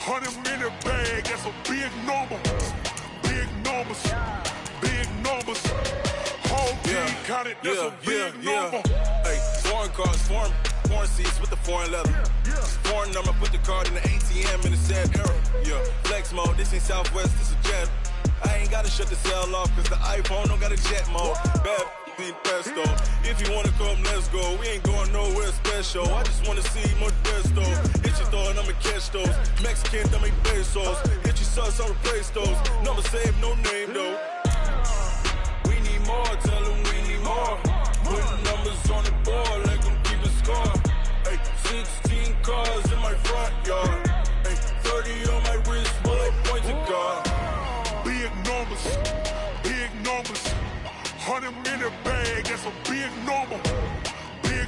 K: 100-minute bag, that's a big number. Big numbers, whole team counted, that's a big number.
R: Hey, foreign cars, foreign seats with the foreign leather. Foreign number, put the card in the ATM in the sad era. Yeah, flex mode, this ain't Southwest, this is jet. I ain't gotta shut the cell off, cause the iPhone don't got a jet mode. Bad need pesto. If you wanna come, let's go. We ain't going nowhere special. I just wanna see more desto. Hit your thought, I'ma catch those. Mexican, I make pesos. Hit your sauce, I'll replace those. Number save, no name though. We need more, tell them we need more. Put numbers on the board, let them keep a score. Hey, 16 cars in my front yard. Hey, 30 on my wrist, bullet points of God.
K: Big numbers, 100-minute bag, that's a big number. Big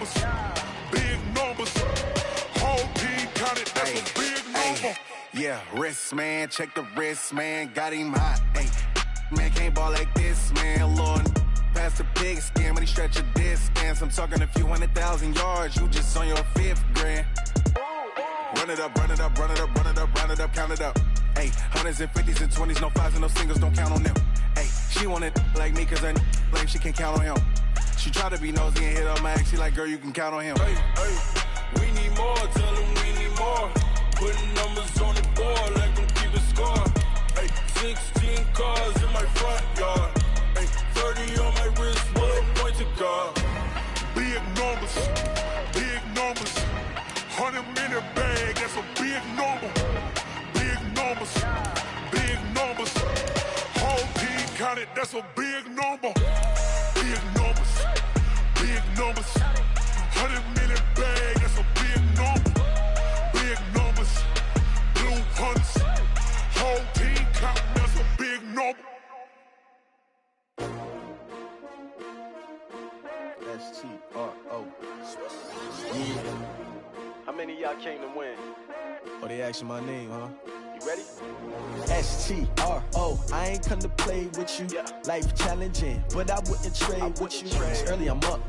K: numbers. Big numbers. Whole team counted, that's a big number.
S: Yeah, wrist, man, check the wrist, man, got him hot, ayy. Man, can't ball like this, man, Lord. Past the pig skin when he stretch a distance. I'm talking a few 100,000 yards, you just on your 5th grand. Run it up, run it up, run it up, run it up, run it up, count it up. Ayy, 100s and 50s and 20s, no 5s and no singles, don't count on them. Ayy, she want it like me cause her lame, she can't count on him. She try to be nosy and hit up my ex, she like, girl, you can count on him.
R: Hey, we need more, tell them we need more. Putting numbers on the board like them keep a score. Hey, 16 cars in my front yard. Hey, 30 on my wrist, bullet point to God.
K: Big numbers, big numbers. 100-minute bag, that's a big number. Big numbers, big numbers. Whole team counted, that's a big number. Big numbers, big numbers. 100-minute bag, that's a big number. Big numbers, blue hunts. Whole team counting, that's a big number.
O: S-T-R-O.
A: How many of y'all came to win?
O: Oh, they asking my name, huh?
A: You ready?
O: S-T-R-O. I ain't come to play with you. Life challenging, but I wouldn't trade with you. It's early, I'm up.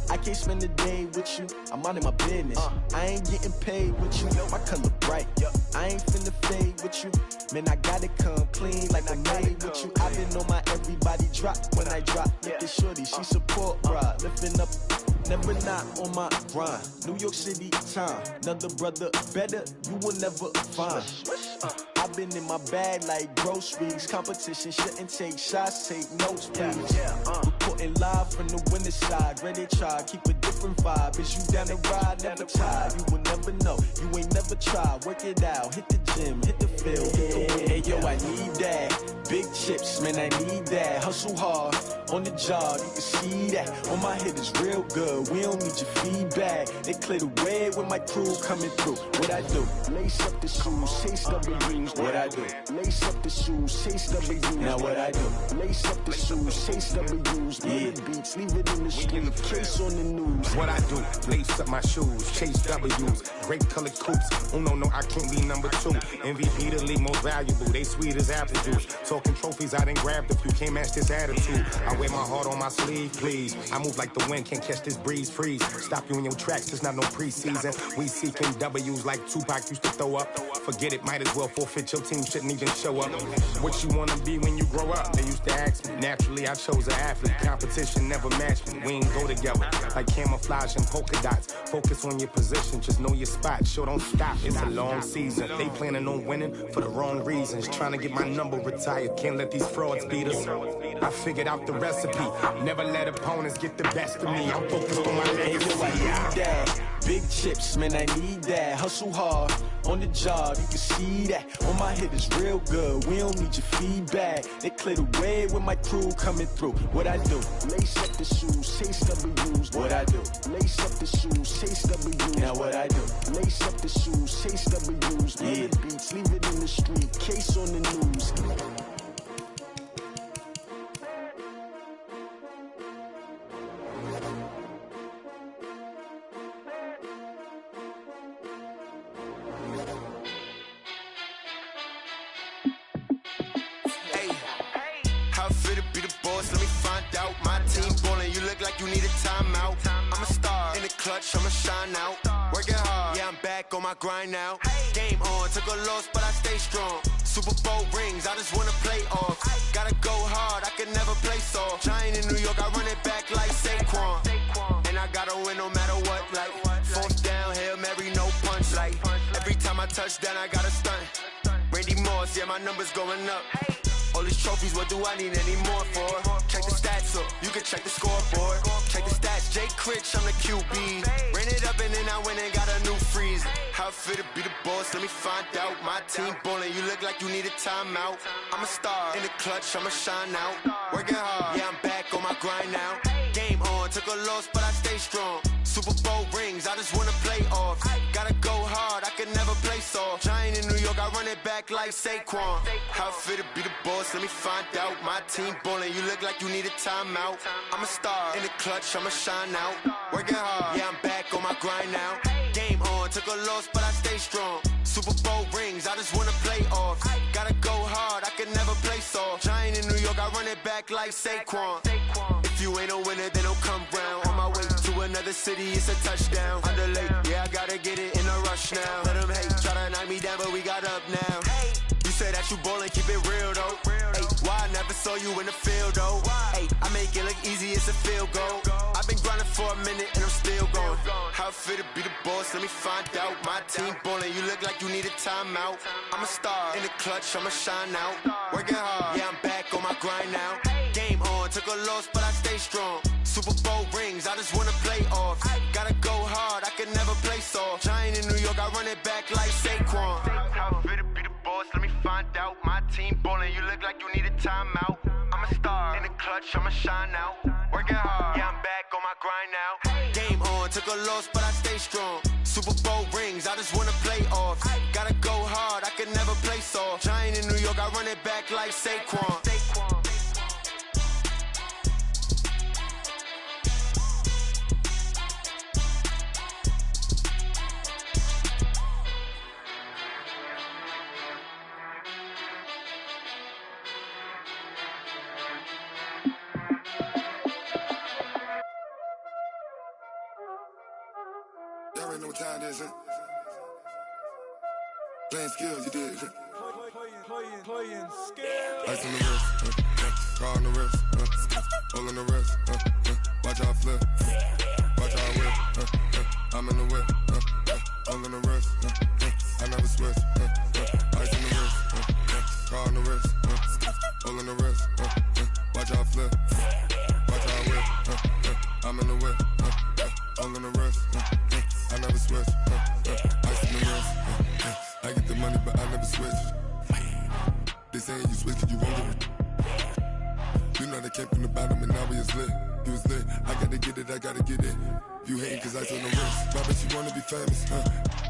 O: I can't spend the day with you. I'm out of my business. I ain't getting paid with you. My color bright. I ain't finna fade with you. Man, I gotta come clean like I made with you. I've been on my everybody drop when I drop. Look at shorty, she support bra. Lifting up, never not on my grind. New York City time. Another brother better, you will never find. I've been in my bag like groceries. Competition shouldn't take shots, take notes, please. Reporting live from the winter side. Ready to try, keep a different vibe. Is you down the ride, never tired. You will never know, you ain't never tried. Work it out, hit the gym, hit the field. Hey yo, I need that. Big chips, man, I need that. Hustle hard, on the job, you can see that. On my head is real good, we don't need your feedback. They clear the way when my crew coming through. What I do? Lace up the shoes, chase W's. What I do? Lace up the shoes, chase W's. Now what I do? Lace up the shoes, chase W's. Yeah, beats, leave it in the street, case on the news.
S: What I do? Lace up my shoes, chase W's. Great colored coops. Oh no, I can't be number 2. MVP the league most valuable. They sweet as apple juice. Talking trophies, I done grabbed a few. Can't match this attitude. I wear my heart on my sleeve, please. I move like the wind, can't catch this breeze. Freeze. Stop you in your tracks. It's not no preseason. We seeking W's like Tupac used to throw up. Forget it, might as well forfeit. Your team shouldn't even show up. What you wanna be when you grow up? They used to ask me. Naturally, I chose an athlete. Competition never matched me. We ain't go together like camouflage and polka dots. Focus on your position, just know your spot. Sure, don't stop. It's a long season. They planning on winning for the wrong reasons. Trying to get my number retired. Can't let these frauds beat us. I figured out the recipe. Never let opponents get the best of me. I'm focused on my legacy.
O: I need that. Big chips, man, I need that. Hustle hard, on the job, you can see that. On my head is real good, we don't need your feedback. They clear the way when my crew coming through. What I do? Lace up the shoes, chase W's. What I do? Lace up the shoes, chase W's. Now what I do? Lace up the shoes, chase W's. Yeah, beats, leave it in the street, case on the news.
I: You need a timeout. I'm a star in the clutch, I'ma shine out. Working hard, yeah, I'm back on my grind now. Game on, took a loss, but I stay strong. Super Bowl rings, I just wanna play off. Gotta go hard, I can never play soft. Giant in New York, I run it back like Saquon. And I gotta win no matter what, like fourth down, Hail Mary, no punch. Like every time I touch down, I gotta stunt. Randy Moss, yeah, my numbers going up. All these trophies, what do I need any more for? Check the stats up, you can check the scoreboard. Check the stats, Jay Critch, I'm the QB. Ran it up and then I went and got a new freeze. How it feel to be the boss, let me find out. My team ballin', you look like you need a timeout. I'm a star in the clutch, I'ma shine out. Working hard, yeah, I'm back on my grind now. Game on, took a loss, but I stay strong. Super Bowl rings, I just wanna play off. Gotta go hard, I can never play soft. Giant in New York, I run it back back like Saquon. How fit to be the boss? Let me find out. My team ballin', you look like you need a timeout. I'm a star in the clutch, I'ma shine out. Working hard, yeah, I'm back on my grind now. Game on, took a loss, but I stay strong. Super Bowl rings, I just wanna play off. Gotta go hard, I can never play soft. Giant in New York, I run it back like Saquon. If you ain't a winner, then don't come round. On my way to another city, it's a touchdown. Underlay, yeah, I gotta get it in a rush now. Let them hate, try to knock me down, but we got up now. You say that you ballin', keep it real though. Ay, why I never saw you in the field though? Ay, I make it look easy, it's a field goal. I've been grinding for a minute and I'm still going. How fit to be the boss? Let me find out. My team ballin', you look like you need a timeout. I'm a star in the clutch, I'ma shine out. Working hard, yeah, I'm back on my grind now. Game on, took a loss, but I stay strong. Super Bowl rings, I just wanna play off. Gotta go hard, I can never play soft. Giant in New York, I run it back like Saquon. How fit to be the boss? Let me find out. My team ballin', you look like you need a timeout. I'm a star in the clutch, I'ma shine out. Working hard, yeah, I'm back on my grind now. Game on, took a loss, but I stay strong. Super Bowl rings, I just wanna play off. Gotta go hard, I can never play soft. Giant in New York, I run it back like Saquon.
K: Y'all already know what time it is, huh? Playing skills, you did. Playing skills. Ice on the wrist, car on the wrist, hole in the wrist, watch how I flip, watch how I whip, I'm in the whip, hole in the wrist, I never switch, ice on the wrist, car on the wrist, hole in the wrist, watch how I flip, watch how I whip, I'm in the whip, hole in the wrist, I never switch, ice in the wrist, I get the money but I never switch. They saying you switch cause you won't get it. You know they came from the bottom and now we is lit. You was lit, I gotta get it, I gotta get it. You hating cause ice on the wrist. My bitch, you wanna be famous,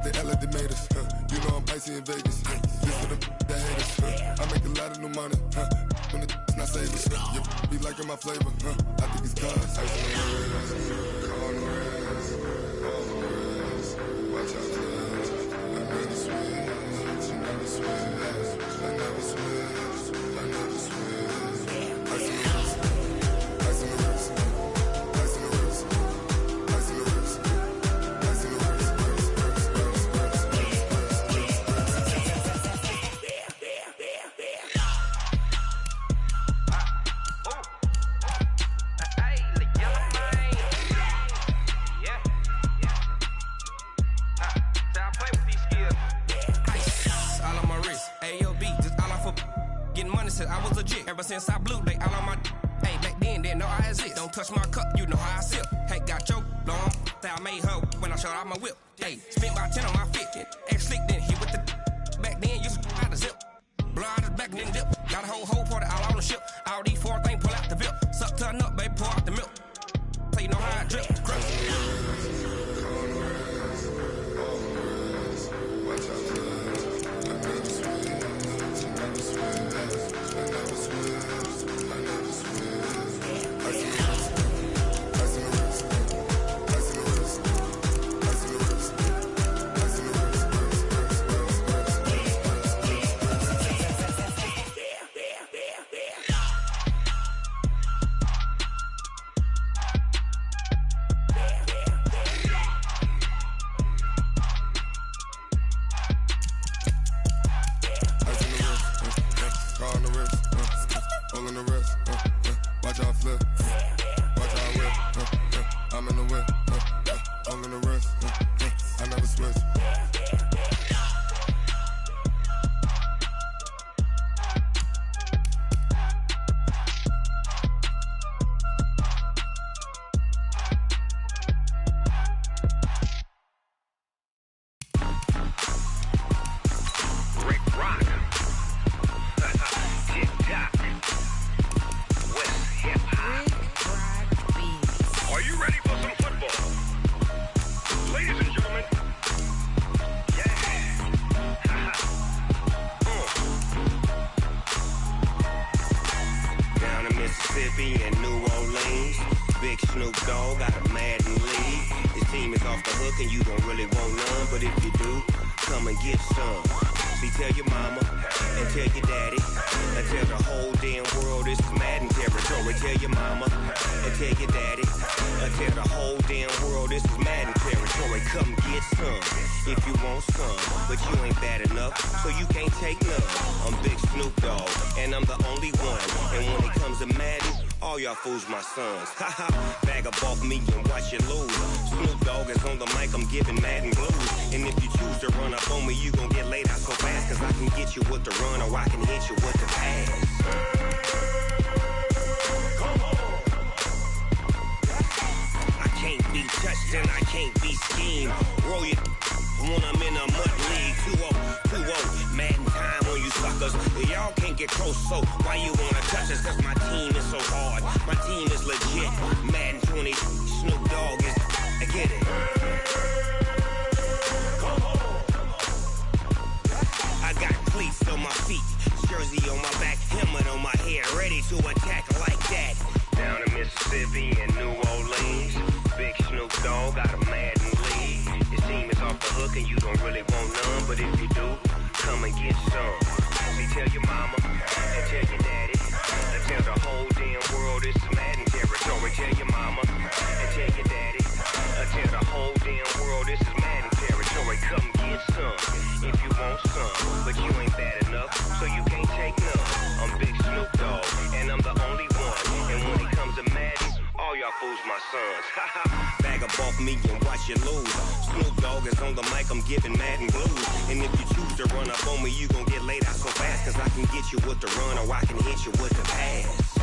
K: They act like they made us, You know I'm icy in Vegas, This for the that hate us, I make a lot of new money, When it's not savings, You be liking my flavor, I think it's cause ice on the wrist, car on the wrist, all on the wrist, watch out for this. I never switch, I never switch, I never switch, I never switch. Ice on the wrist, ice on the wrist, ice on the wrist, ice on the wrist, ice on the wrist,
H: I was legit. Ever since I blew, they all on my hey, back then, didn't know I exist. Don't touch my cup, you know how I sip. Hey, got your long, say I made her when I showed out my whip. Hey, spent about 10 on my fit. Ex-slick, then hit with the back then, used to out the zip. Blow out his back, then dip. Got a whole party all on the ship. All these four things pull out the VIP. Suck to a nut, baby, pour out the milk. So you know how I drip. Crush.
K: Watch out for this. I never switch, I never switch. I never switch, I never switch. Ice in the wrist, ice in the wrist, ice in the wrist, ice in the wrist, ice in the wrist, car on the wrist, hole in the wrist, watch how I flip, watch how I whip, I'm in the whip, hole in the wrist, I never switch.
T: Rick Rock. TikTok. West Hip Hop. Are you ready for some football? Mississippi and New Orleans. Big Snoop Dogg got a Madden lead. His team is off the hook and you don't really want none, but if you do, come and get some. See, tell your mama and tell your daddy and tell the whole damn world this is Madden territory. Tell your mama and tell your daddy and tell the whole damn world this is Madden territory. Come get some if you want some, but you ain't bad enough, so you can't take none. I'm Big Snoop Dogg and I'm the only one, and when it comes to Madden, all y'all fools my sons. Haha, bag up off me and watch you lose. Snoop Dogg is on the mic, I'm giving Madden blues. And if you choose to run up on me, you gon' get laid out so fast, cause I can get you with the run or I can hit you with the pass. I can't be touched and I can't be schemed. Roll you when I'm in a mud league. 2-0, Madden time on you suckers. Y'all can't get close, so why you wanna touch us? Cause my team is so hard, my team is legit. Madden 20, Snoop Dogg is, I get it. I got cleats on my feet, jersey on my back, helmet on my head, ready to attack like that. Down in Mississippi and New Orleans, Big Snoop Dogg got a Madden lead. His team is off the hook and you don't really want none, but if you do, come and get some. See, tell your mama and tell your daddy and tell the whole damn world this is Madden territory. Tell your mama and tell your daddy and tell the whole damn world this is Madden territory. Come get some if you want some, but you ain't bad enough, so you can't take none. I'm Big Snoop Dogg and I'm the only one, and when it comes to Madden, all y'all fools my sons. Bag up off me and watch you lose. Snoop Dogg is on the mic, I'm giving Madden blues. And if you choose to run up on me, you gon' get laid out so fast, cause I can get you with the run or I can hit you with the pass.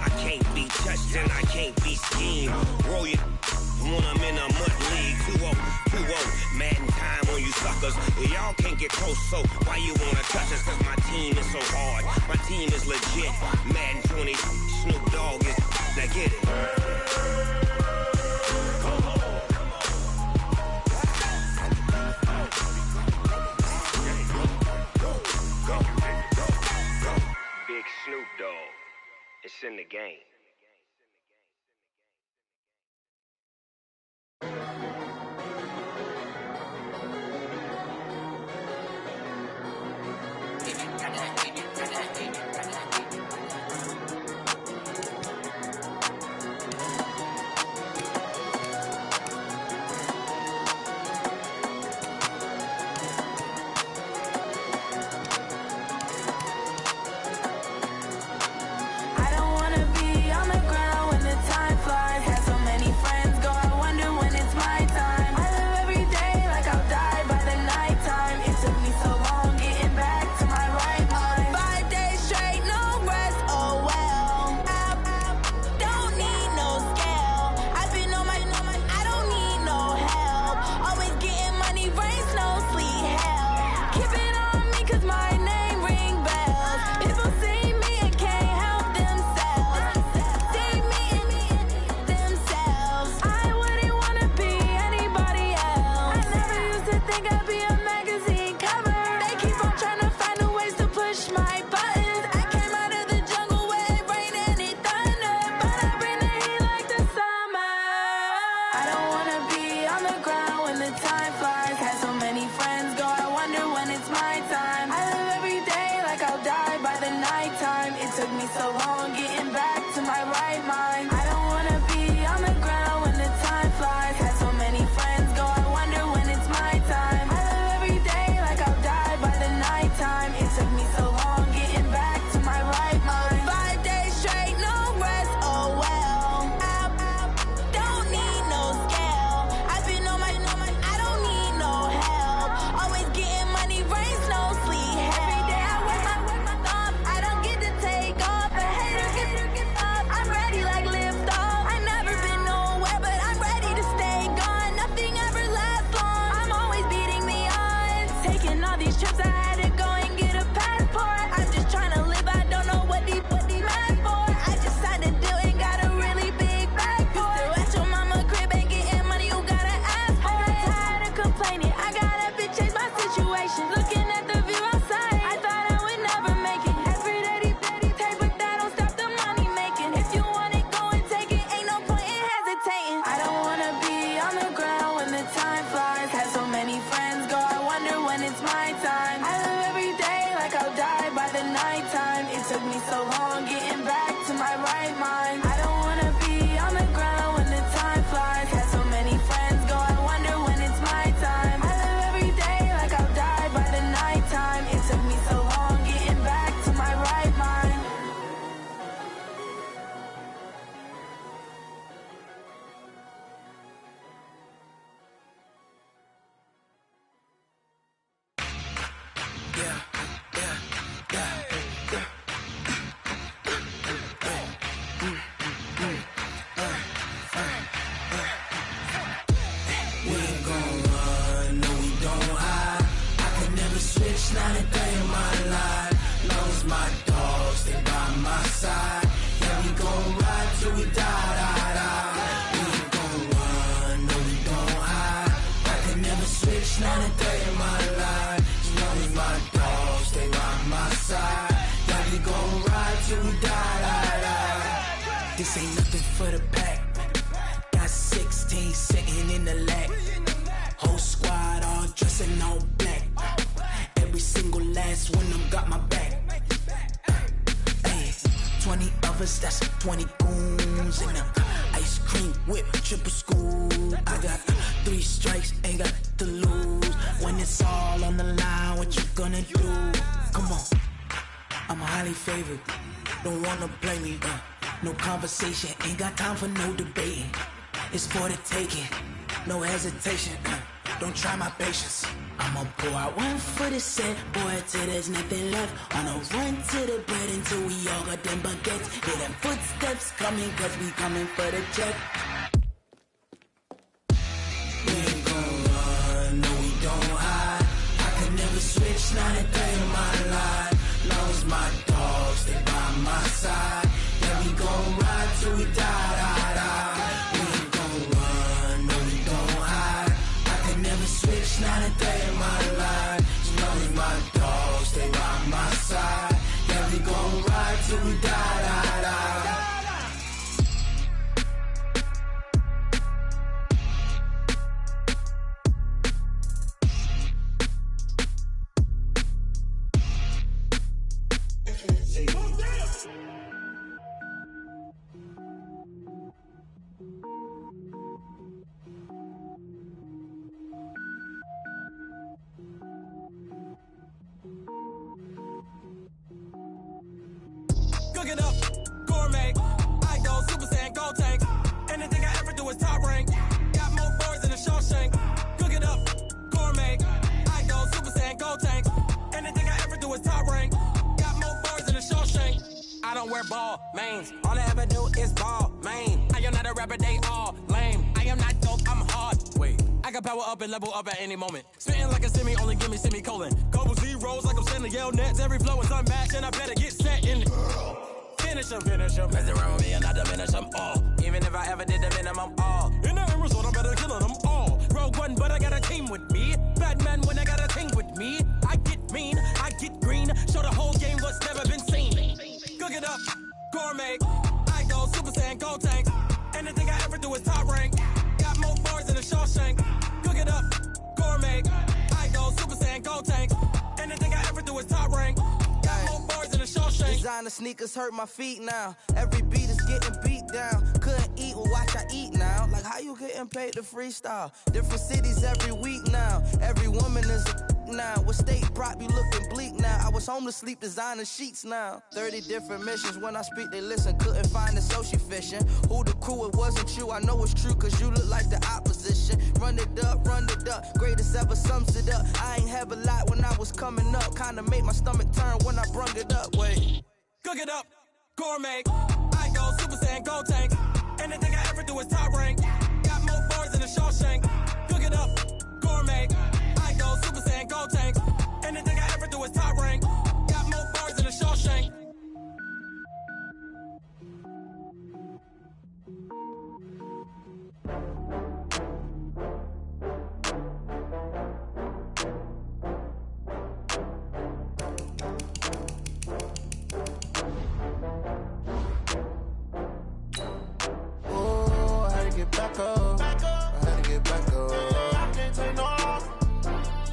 T: I can't be touched and I can't be schemed. Roll you when I'm in a mud league. 2-0, Madden time on you suckers. Y'all can't get close, so why you wanna touch us? Cause my team is so hard, my team is legit. Madden 20, Snoop Dogg is, now get it. Big Snoop Dogg, it's in the game.
M: Like live
P: till we die. This ain't nothing for the pack. Got 16 sitting in the lag. Whole squad all dressing all black. Every single last one of them got my back. 20 of us, that's 20 goons in them. Ice cream whip, triple school. I got 3 strikes, ain't got to lose. When it's all on the line, what you gonna do? Come on, I'm highly favored. Don't wanna play me, no conversation, ain't got time for no debating. It's for the taking, no hesitation. Don't try my patience. I'ma pour out one for the set, boy, till there's nothing left. On a run to the bread until we all got them baguettes. Hear them footsteps coming, cause we coming for the check. We ain't gon' run, no we don't hide. I could never switch, not a day in my life. Long as my dogs, they by my side. Yeah, we gon' ride till we die. We ain't gon' run, no we don't hide. I could never switch, not a day in my life. As long as my dogs, they by my side. Yeah, we gon' ride till we die.
H: Cook it up, gourmet. I go Super Saiyan, go tank. Anything I ever do is top rank. Got more boys than a Shawshank. Cook it up, gourmet. I go Super Saiyan, go tank. Anything I ever do is top rank. Got more boys than a Shawshank. I don't wear ball mains. All I ever do is ball main. I am not a rapper, they all lame. I am not dope, I'm hard. Wait, I can power up and level up at any moment. Spitting like a semi, only give me semicolon. Couple zeros like I'm sending yell nets. Every flow is unmatched and I better get set in. Finish them. Mess around with me and I diminish them all. Even if I ever did the minimum all. In the end result, I'm better killing them all. Rogue One, but I got a team with me. Batman when I got a team with me. I get mean, I get green. Show the whole game what's never been seen. Cook it up, gourmet. I go Super Saiyan, go tank. Anything I ever do is top rank. Got more boys than a Shawshank. Cook it up, gourmet. I go Super Saiyan, go tank. Anything I ever do is top rank. Got more boys than a Shawshank.
G: Designer sneakers hurt my feet now. Every beat is getting beat down. Couldn't eat, well watch I eat now. Like how you getting paid to freestyle? Different cities every week now. Every woman is a now. What state brought you looking bleak now? I was home to sleep designer sheets now. 30 different missions. When I speak they listen. Couldn't find the social fishing. Who the crew? It wasn't you. I know it's true cause you look like the opposition. Run it up. Greatest ever sums it up. I ain't have a lot when I was coming up. Kinda made my stomach turn when I brung it up. Wait.
H: Cook it up, gourmet. I go Super Saiyan, go tank. Anything I ever do is top rank. Got more boys than a Shawshank. Cook it up, gourmet. I go Super Saiyan, go tank. Anything I ever do is top rank. Got more boys than a Shawshank.
I: Back up. I had to get back up. I can't take no loss.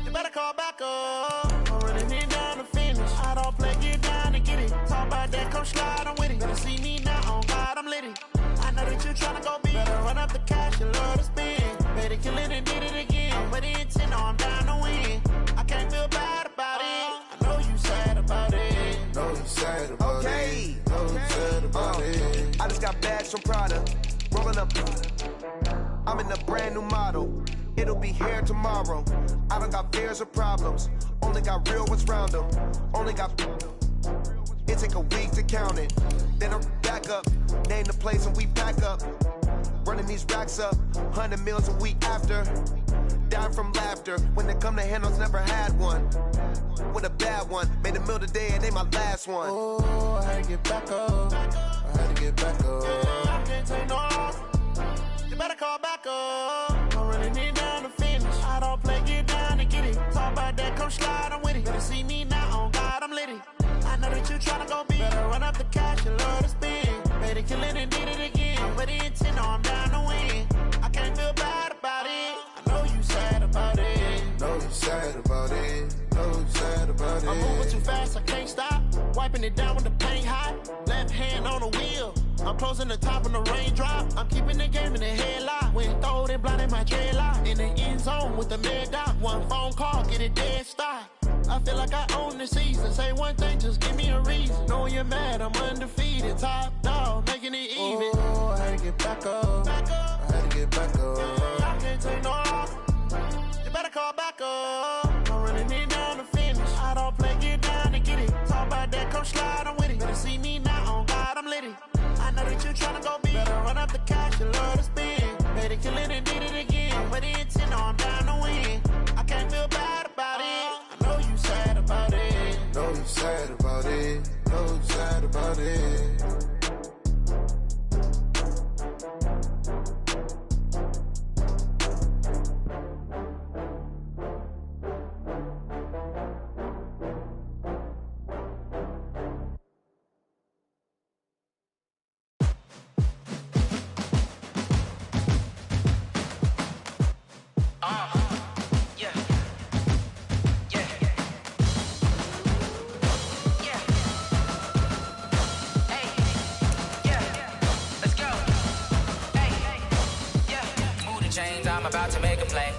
I: You better call back up. I'm running it down to finish. I don't play, get down and get it. Talk about that, come slide, I'm with it. Better see me now, on God, I'm lit it. I know that you tryna go big. Better run up the cash, you love to spend. Better kill it and did it again. I'm with the intent, no, I'm down to win. I can't feel bad about it. I know you sad about it.
B: Know you sad about it. Know you sad about it.
I: I just got bags from Prada. Rolling up. I'm in a brand new model. It'll be here tomorrow. I don't got fears or problems. Only got real ones round them. Only got. It take a week to count it. Then I'm back up. Name the place and we pack up. Running these racks up. 100 meals a week after. Down from laughter. When they come to handles, never had one. With a bad one. Made a meal today and they my last one.
B: Oh, I had to get back up. I had to get back up.
I: I can't take no loss. You better call back up. I'm running it down to finish. I don't play, get down and get it. Talk about that, come slide, I'm with it. Better see me now, on God, I'm lit it. I
B: know that you tryna go big. Better run up the cash, you love to spend. Better kill it and did it again. With the intent, no, I'm down to win. I can't feel bad about it. I know you sad about it.
I: Know you sad about it. Know you sad about it.
B: I'm moving too fast, I can't stop. Wiping it down with the paint hot. Left hand on the wheel. I'm closing the top when the raindrop. I'm keeping the game in the headlock. When throwed and blinded my dreadlock. In the end zone with the mad dot. One phone call, get it dead stop. I feel like I own the season. Say one thing, just give me a reason. Knowing you're mad, I'm undefeated. Top dog, making it even.
I: Oh, I had to get back up. I had to get back up.
B: I can't take no off. You better call back up. I'm running it down to finish. I don't play, get down to get it. Talk about that, come slide, I'm with it. Better see me now, on God, I'm litty. I know that you tryna go big. Better run up the cash, you love to spend. Better kill it and did it again. With the intent, no, I'm down to win. I can't feel bad about it. I know you sad about it.
I: Know you sad about it. Know you sad about it.
J: I'm about to make a play.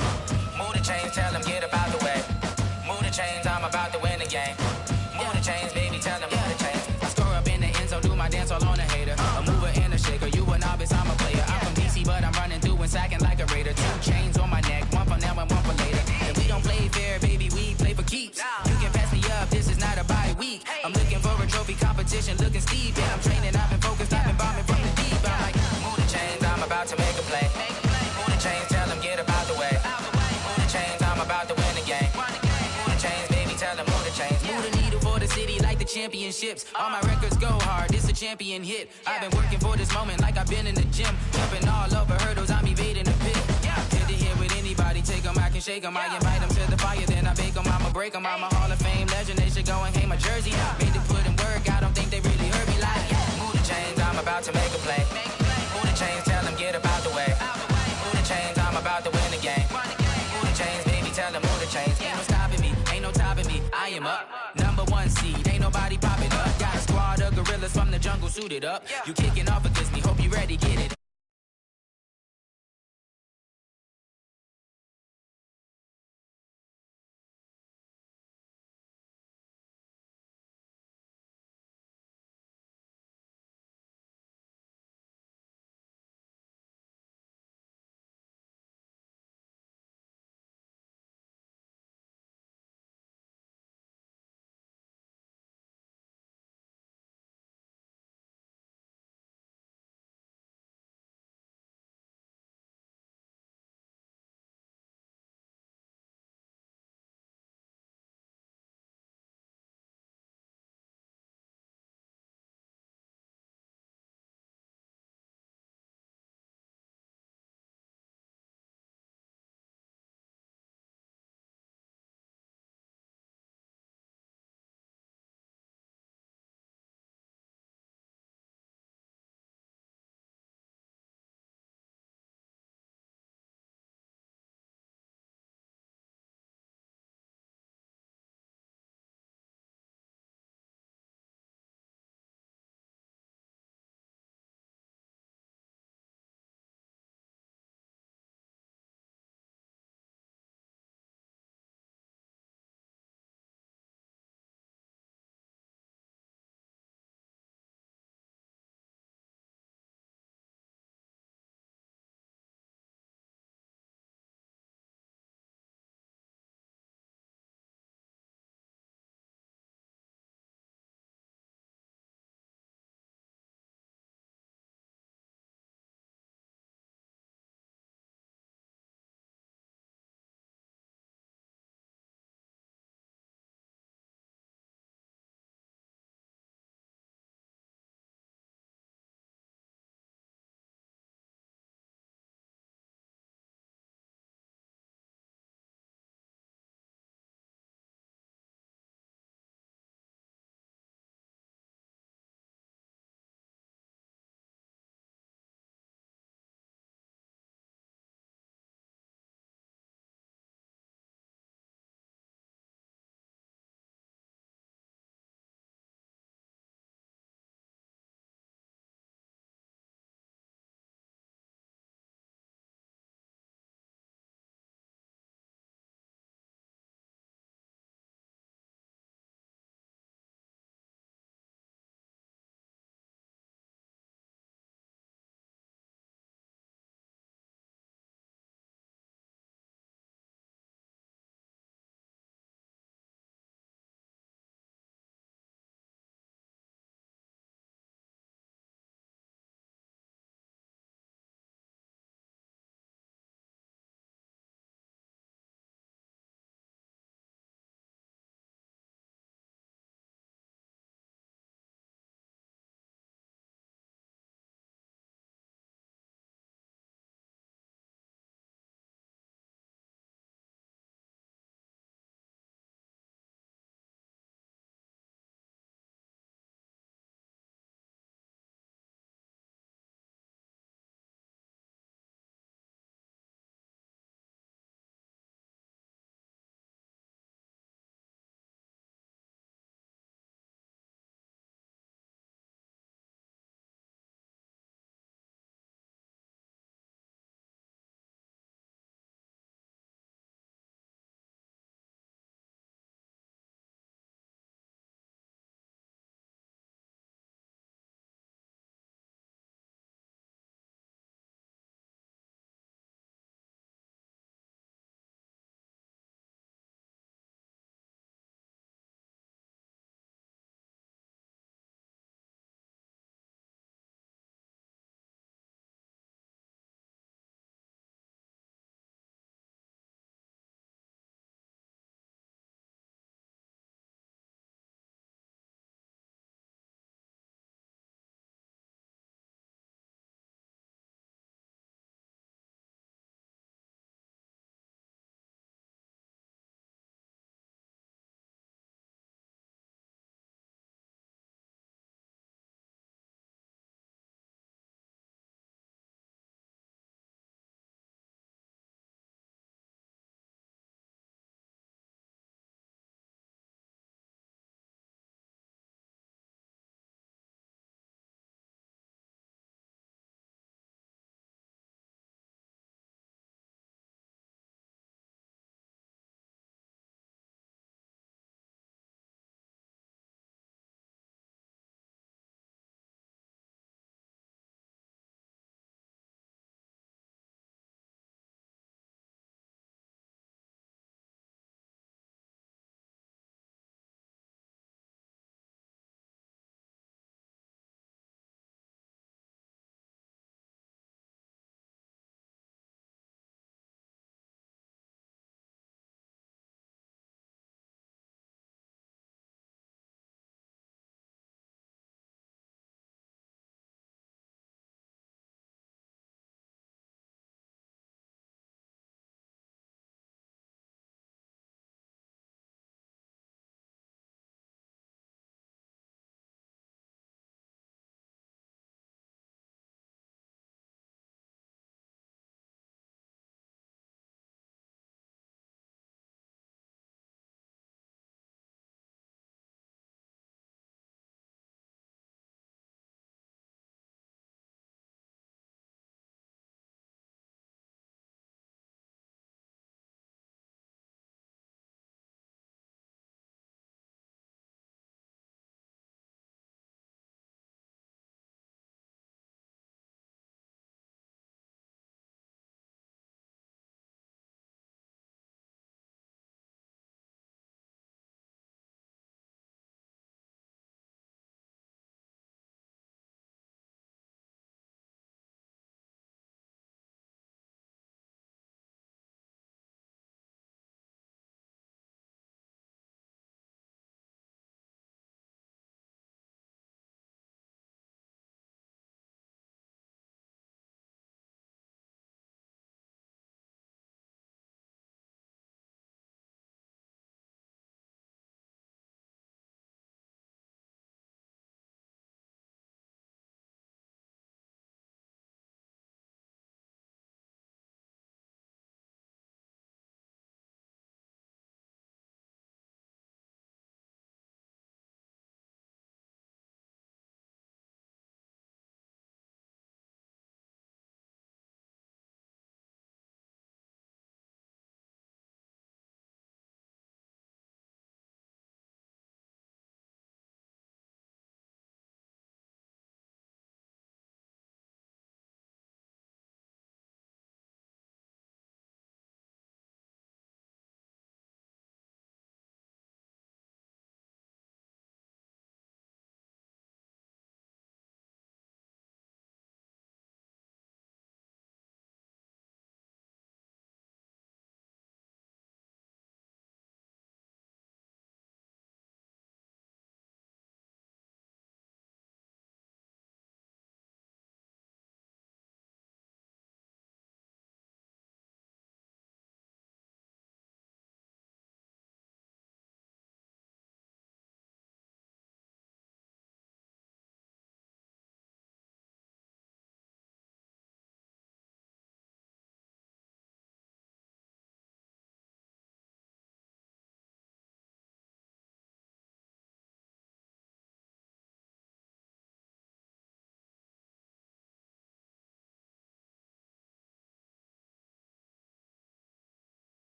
J: Move the chains, tell them get up out the way. Move the chains, I'm about to win the game. Move the chains, baby, tell them move the chains. I score up in the end zone, do my dance all on a hater. A mover and a shaker, you a novice, I'm a player. I'm from DC, but I'm running through and sacking like a raider. 2 chains on my neck, one for now and one for later. And we don't play fair, baby, we play for keeps. You can pass me up, this is not a bye week. I'm looking for a trophy competition, looking steep. Yeah, I'm training, I've been focused, I've been bombing from the deep. I'm like, move the chains, I'm about to make a play. Move the chains, tell them get up out the way. Move the chains, I'm about to win the game. Move the chains, baby, tell them move the chains. Move the needle for the city like the championships. All my records go hard, this a champion hit. I've been working for this moment like I've been in the gym. Jumping all over hurdles, I'm evading the pit. Hit the hit with anybody, take them, I can shake them. I invite them to the fire, then I bake them, I'ma break them. I'm a Hall of Fame legend, they should go and hang my jersey. Made to put in work, I don't think they really heard me like, move the chains, I'm about to make a play. Move the chains, tell them get up out the way. Move the chains, I'm about to win the game. Move the chains, baby, tell them move the chains. Ain't no stopping me, ain't no topping me, I am up. #1 seed, ain't nobody popping up. Got a squad of gorillas from the jungle suited up. You kicking off against me, hope you ready, get it.